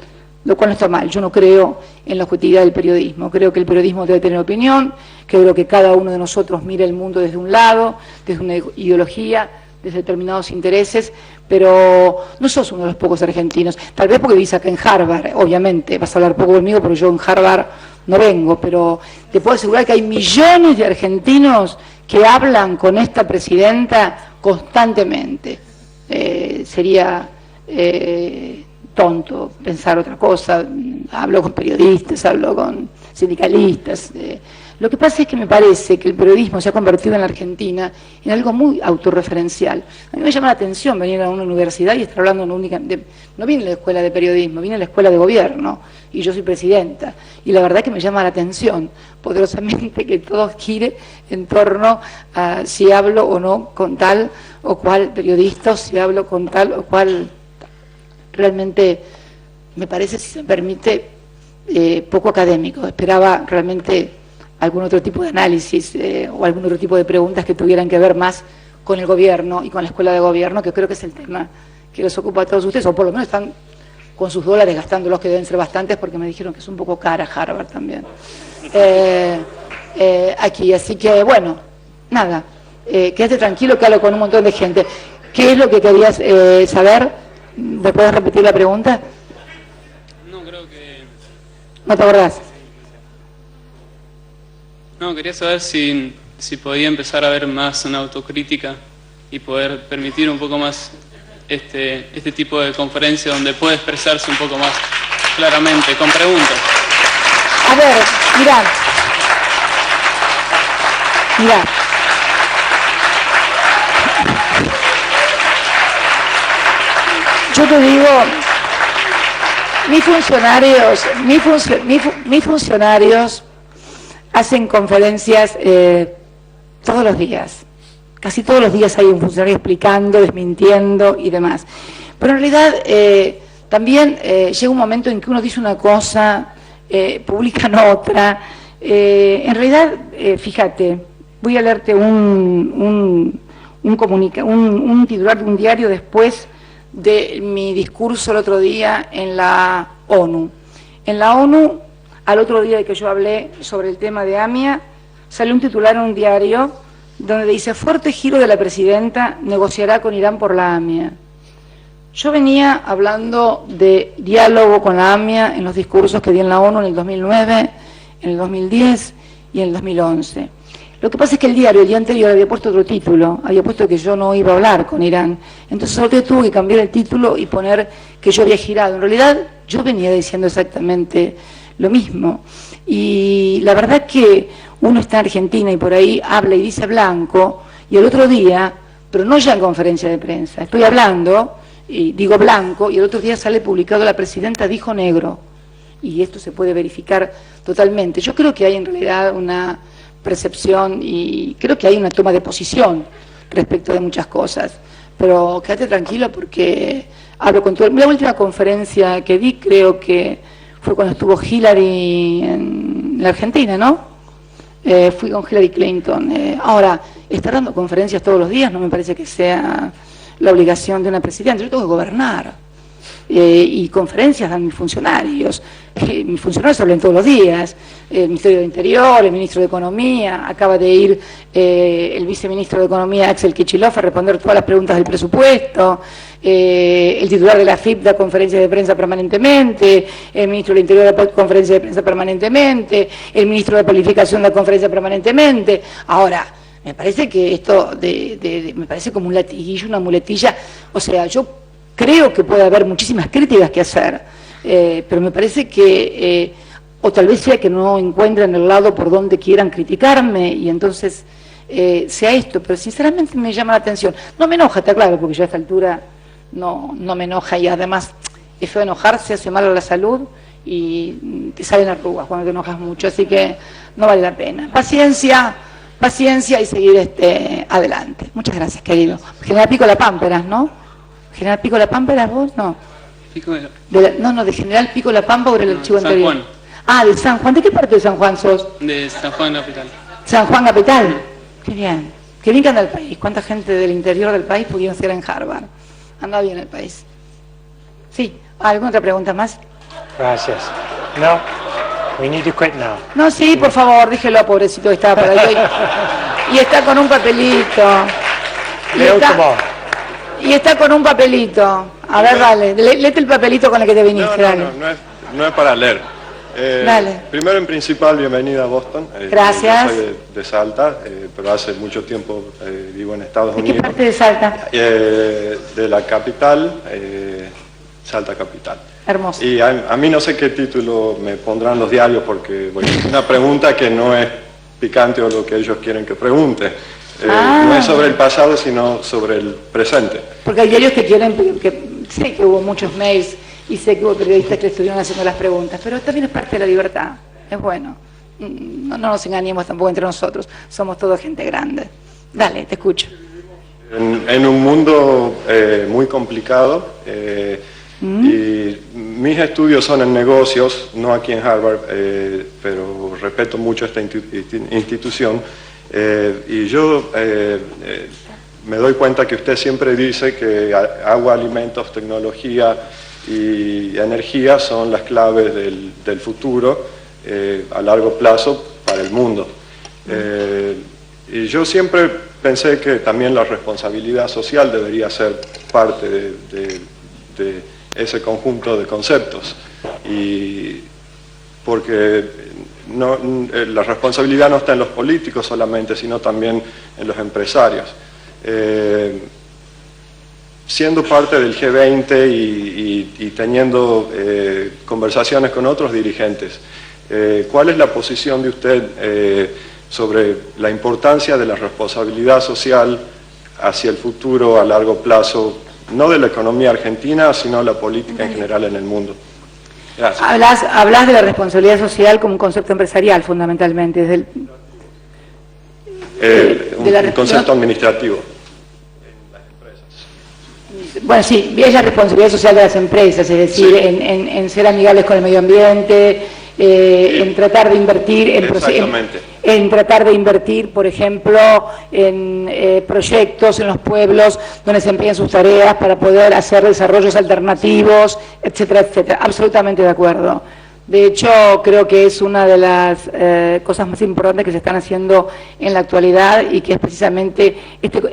Yo no creo en la objetividad del periodismo, creo que el periodismo debe tener opinión, creo que cada uno de nosotros mira el mundo desde un lado, desde una ideología, desde determinados intereses, pero no sos uno de los pocos argentinos, tal vez porque vivís acá en Harvard, obviamente, vas a hablar poco conmigo porque yo en Harvard no vengo, pero te puedo asegurar que hay millones de argentinos que hablan con esta presidenta constantemente. Sería tonto pensar otra cosa. Hablo con periodistas, hablo con sindicalistas. Lo que pasa es que me parece que el periodismo se ha convertido en la Argentina en algo muy autorreferencial. A mí me llama la atención venir a una universidad y estar hablando no vine a la escuela de periodismo, vine a la escuela de gobierno y yo soy presidenta. Y la verdad que me llama la atención poderosamente que todo gire en torno a si hablo o no con tal o cual periodista, o si hablo con tal o cual. Realmente me parece, si se me permite, poco académico. Esperaba realmente algún otro tipo de análisis o algún otro tipo de preguntas que tuvieran que ver más con el gobierno y con la escuela de gobierno, que creo que es el tema que les ocupa a todos ustedes, o por lo menos están con sus dólares gastándolos, que deben ser bastantes, porque me dijeron que es un poco cara Harvard también. Aquí, así que bueno, nada, quédate tranquilo que hablo con un montón de gente. ¿Qué es lo que querías saber? ¿Me puedes repetir la pregunta? No, creo que... ¿No te acordás? No, quería saber si podía empezar a ver más una autocrítica y poder permitir un poco más este tipo de conferencia donde puede expresarse un poco más claramente, con preguntas. A ver, mirá. Yo te digo, mis funcionarios hacen conferencias todos los días. Casi todos los días hay un funcionario explicando, desmintiendo y demás. Pero en realidad también llega un momento en que uno dice una cosa, publican otra. En realidad, fíjate, voy a leerte un titular de un diario después de mi discurso el otro día en la ONU. En la ONU, al otro día de que yo hablé sobre el tema de AMIA, salió un titular en un diario donde dice: fuerte giro de la presidenta, negociará con Irán por la AMIA. Yo venía hablando de diálogo con la AMIA en los discursos que di en la ONU en el 2009, en el 2010 y en el 2011. Lo que pasa es que el diario, el día anterior, había puesto otro título, había puesto que yo no iba a hablar con Irán. Entonces solo tuve que cambiar el título y poner que yo había girado. En realidad yo venía diciendo exactamente lo mismo. Y la verdad que uno está en Argentina y por ahí habla y dice blanco, y el otro día, pero no ya en conferencia de prensa, estoy hablando y digo blanco, y el otro día sale publicado: la presidenta dijo negro. Y esto se puede verificar totalmente. Yo creo que hay en realidad una percepción y creo que hay una toma de posición respecto de muchas cosas, pero quédate tranquilo porque hablo con todo. La última conferencia que di creo que fue cuando estuvo Hillary en la Argentina, ¿no? Fui con Hillary Clinton. Ahora, estar dando conferencias todos los días no me parece que sea la obligación de una presidenta. Yo tengo que gobernar. Y conferencias dan mis funcionarios. Mis funcionarios hablan todos los días. El Ministerio de Interior, el Ministro de Economía, acaba de ir el Viceministro de Economía, Axel Kicillof, a responder todas las preguntas del presupuesto. El titular de la FIP da conferencias de prensa permanentemente, el Ministro del Interior da conferencias de prensa permanentemente, el Ministro de Planificación da conferencias permanentemente. Ahora, me parece que esto me parece como un latiguillo, una muletilla. O sea, yo creo que puede haber muchísimas críticas que hacer, pero me parece que, o tal vez sea que no encuentren el lado por donde quieran criticarme, y entonces sea esto, pero sinceramente me llama la atención. No me enoja, está claro, porque yo a esta altura no me enoja, y además es feo enojarse, hace mal a la salud y te salen arrugas cuando te enojas mucho, así que no vale la pena. Paciencia y seguir adelante. Muchas gracias, querido. General Pico La Pámperas, ¿no? ¿General Pico La Pampa eras vos? No. De General Pico La Pampa o del archivo anterior. San Juan. Ah, de San Juan. ¿De qué parte de San Juan sos? De San Juan Capital. San Juan Capital. Qué bien. Qué bien que anda el país. ¿Cuánta gente del interior del país pudieron ser en Harvard? Anda bien el país. Sí. ¿Alguna otra pregunta más? Gracias. No. We need to quit now. No, sí, por favor, déjelo, pobrecito, que estaba por ahí. Y está con un papelito. Y está con un papelito. A ver, dale, léete el papelito con el que te viniste. No es para leer. Dale. Primero, en principal, bienvenida a Boston. Gracias. Yo soy de Salta, pero hace mucho tiempo vivo en Estados Unidos. ¿De qué parte de Salta? De la capital, Salta capital. Hermoso. Y a mí no sé qué título me pondrán los diarios, porque es una pregunta que no es picante o lo que ellos quieren que pregunte. No es sobre el pasado, sino sobre el presente. Porque hay diarios que quieren, sé que hubo muchos mails y sé que hubo periodistas que estuvieron haciendo las preguntas, pero también es parte de la libertad, es bueno. No nos engañemos tampoco entre nosotros, somos toda gente grande. Dale, te escucho. En un mundo muy complicado, y mis estudios son en negocios, no aquí en Harvard, pero respeto mucho esta institución. Y yo me doy cuenta que usted siempre dice que agua, alimentos, tecnología y energía son las claves del futuro a largo plazo para el mundo. Y yo siempre pensé que también la responsabilidad social debería ser parte de ese conjunto de conceptos. Y porque la responsabilidad no está en los políticos solamente, sino también en los empresarios. Siendo parte del G20 y teniendo conversaciones con otros dirigentes, ¿cuál es la posición de usted sobre la importancia de la responsabilidad social hacia el futuro a largo plazo, no de la economía argentina, sino la política en general en el mundo? Gracias. Hablas de la responsabilidad social como un concepto empresarial, fundamentalmente. Desde un concepto administrativo. Bueno, sí, es la responsabilidad social de las empresas, es decir, sí, en ser amigables con el medio ambiente, en tratar de invertir en tratar de invertir, por ejemplo, en proyectos en los pueblos donde se empeñan sus tareas para poder hacer desarrollos alternativos, etcétera, etcétera. Absolutamente de acuerdo. De hecho, creo que es una de las cosas más importantes que se están haciendo en la actualidad y que es precisamente...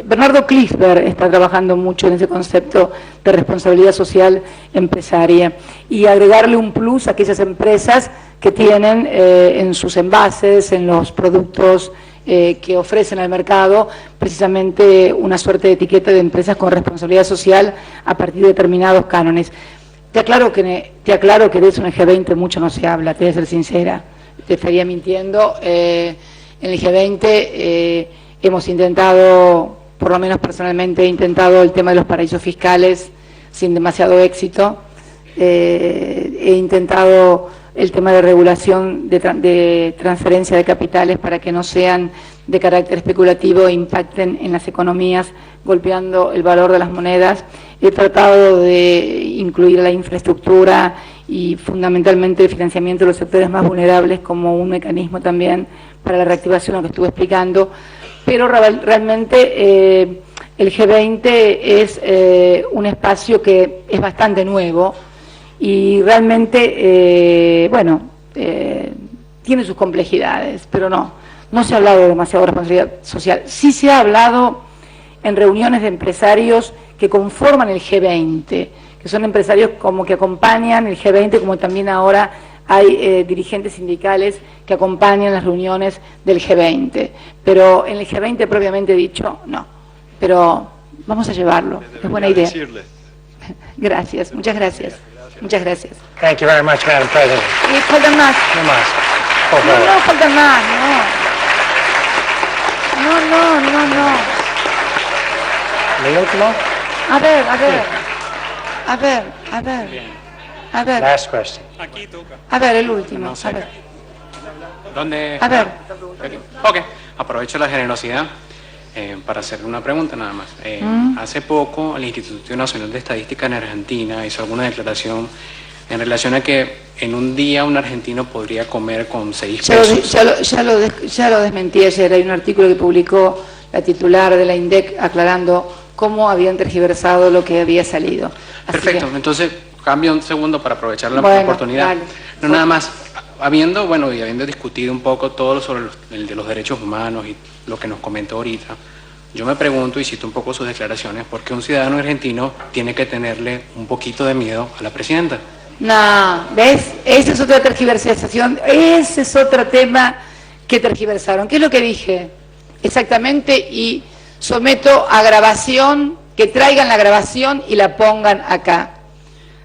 Bernardo Klinsberg está trabajando mucho en ese concepto de responsabilidad social empresaria y agregarle un plus a aquellas empresas que tienen en sus envases, en los productos que ofrecen al mercado, precisamente una suerte de etiqueta de empresas con responsabilidad social a partir de determinados cánones. Te aclaro que de eso en el G20 mucho no se habla, te voy a ser sincera, te estaría mintiendo. En el G20 hemos intentado, por lo menos personalmente he intentado el tema de los paraísos fiscales sin demasiado éxito. He intentado el tema de regulación de transferencia de capitales para que no sean de carácter especulativo e impacten en las economías, golpeando el valor de las monedas. He tratado de incluir la infraestructura y fundamentalmente el financiamiento de los sectores más vulnerables como un mecanismo también para la reactivación, lo que estuve explicando, pero realmente el G20 es un espacio que es bastante nuevo y realmente, tiene sus complejidades, pero no se ha hablado demasiado de responsabilidad social. Sí se ha hablado en reuniones de empresarios que conforman el G20, que son empresarios como que acompañan el G20, como también ahora hay dirigentes sindicales que acompañan las reuniones del G20. Pero en el G20 propiamente dicho, no. Pero vamos a llevarlo, es buena idea. Gracias, muchas gracias. Muchas gracias. Thank you very much, Madam President. Y faltan más. No más. Por favor. No, faltan más, no. ¿El último? A ver. Last question. Aquí toca. A ver, el último. A ver. ¿Dónde? A ver. Ok, aprovecho la generosidad para hacerle una pregunta nada más. Hace poco el Instituto Nacional de Estadística en Argentina hizo alguna declaración en relación a que en un día un argentino podría comer con 6 pesos. Ya lo desmentí ayer. Hay un artículo que publicó la titular de la INDEC aclarando cómo habían tergiversado lo que había salido. Así perfecto, que... entonces cambio un segundo para aprovechar la oportunidad. Dale. No, nada más, habiendo discutido un poco todo sobre el de los derechos humanos y lo que nos comentó ahorita, yo me pregunto y cito un poco sus declaraciones, ¿por qué un ciudadano argentino tiene que tenerle un poquito de miedo a la presidenta? No, ¿ves? Esa es otra tergiversación, ese es otro tema que tergiversaron. ¿Qué es lo que dije? Exactamente, y someto a grabación, que traigan la grabación y la pongan acá.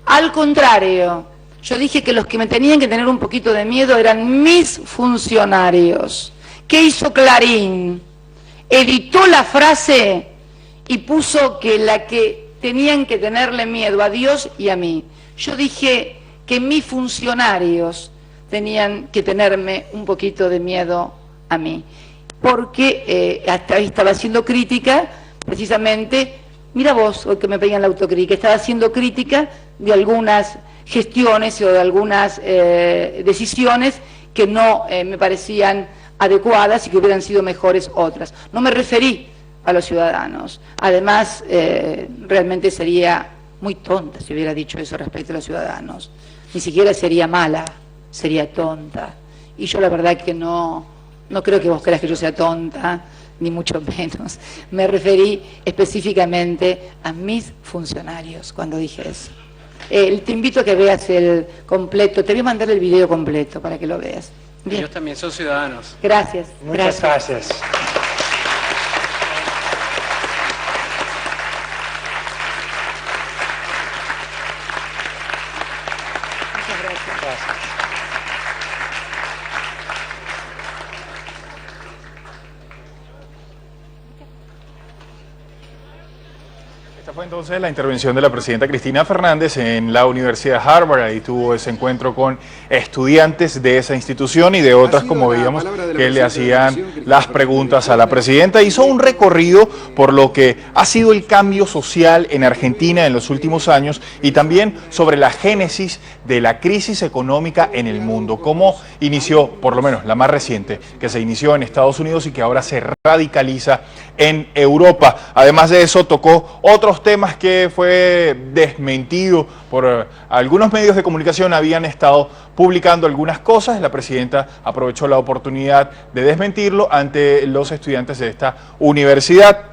Al contrario, yo dije que los que me tenían que tener un poquito de miedo eran mis funcionarios. ¿Qué hizo Clarín? Editó la frase y puso que la que tenían que tenerle miedo a Dios y a mí. Yo dije que mis funcionarios tenían que tenerme un poquito de miedo a mí, porque hasta ahí estaba haciendo crítica, precisamente, mira vos, hoy que me pedían la autocrítica, estaba haciendo crítica de algunas gestiones o de algunas decisiones que no me parecían adecuadas y que hubieran sido mejores otras. No me referí a los ciudadanos. Además, realmente sería muy tonta si hubiera dicho eso respecto a los ciudadanos. Ni siquiera sería mala, sería tonta. Y yo la verdad que no creo que vos creas que yo sea tonta, ni mucho menos. Me referí específicamente a mis funcionarios cuando dije eso. Te invito a que veas el completo, te voy a mandar el video completo para que lo veas. Bien. Ellos también son ciudadanos. Gracias. Muchas gracias. Esta fue entonces la intervención de la presidenta Cristina Fernández en la Universidad de Harvard. Ahí tuvo ese encuentro con estudiantes de esa institución y de otras, como veíamos, que le hacían las preguntas a la presidenta. Hizo un recorrido por lo que ha sido el cambio social en Argentina en los últimos años y también sobre la génesis de la crisis económica en el mundo. Cómo inició, por lo menos la más reciente, que se inició en Estados Unidos y que ahora se radicaliza en Europa. Además de eso, tocó otros temas que fue desmentido por algunos medios de comunicación. Habían estado publicando algunas cosas. La presidenta aprovechó la oportunidad de desmentirlo ante los estudiantes de esta universidad.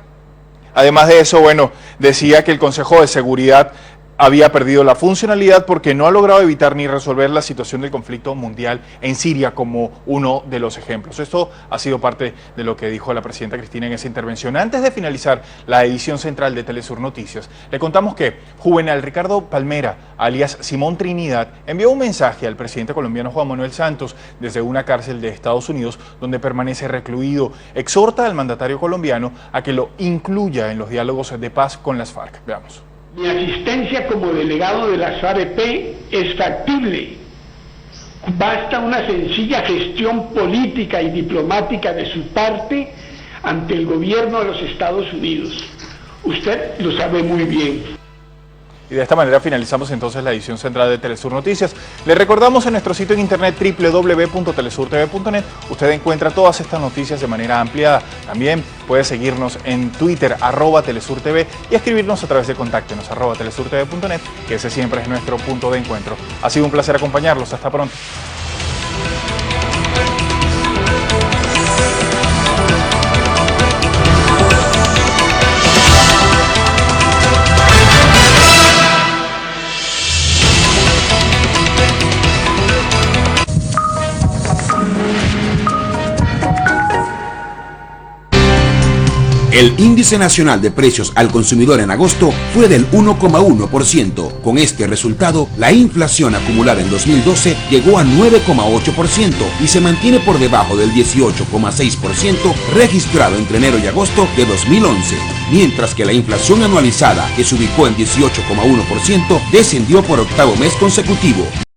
Además de eso, bueno, decía que el Consejo de Seguridad había perdido la funcionalidad porque no ha logrado evitar ni resolver la situación del conflicto mundial en Siria, como uno de los ejemplos. Esto ha sido parte de lo que dijo la presidenta Cristina en esa intervención. Antes de finalizar la edición central de Telesur Noticias, le contamos que Juvenal Ricardo Palmera, alias Simón Trinidad, envió un mensaje al presidente colombiano Juan Manuel Santos desde una cárcel de Estados Unidos donde permanece recluido. Exhorta al mandatario colombiano a que lo incluya en los diálogos de paz con las FARC. Veamos. Mi asistencia como delegado de las FARC es factible. Basta una sencilla gestión política y diplomática de su parte ante el gobierno de los Estados Unidos. Usted lo sabe muy bien. Y de esta manera finalizamos entonces la edición central de Telesur Noticias. Le recordamos en nuestro sitio en internet www.telesurtv.net usted encuentra todas estas noticias de manera ampliada. También puede seguirnos en Twitter @telesurtv y escribirnos a través de contáctenos @telesurtv.net, que ese siempre es nuestro punto de encuentro. Ha sido un placer acompañarlos. Hasta pronto. El índice nacional de precios al consumidor en agosto fue del 1,1%. Con este resultado, la inflación acumulada en 2012 llegó a 9,8% y se mantiene por debajo del 18,6% registrado entre enero y agosto de 2011, mientras que la inflación anualizada, que se ubicó en 18,1%, descendió por octavo mes consecutivo.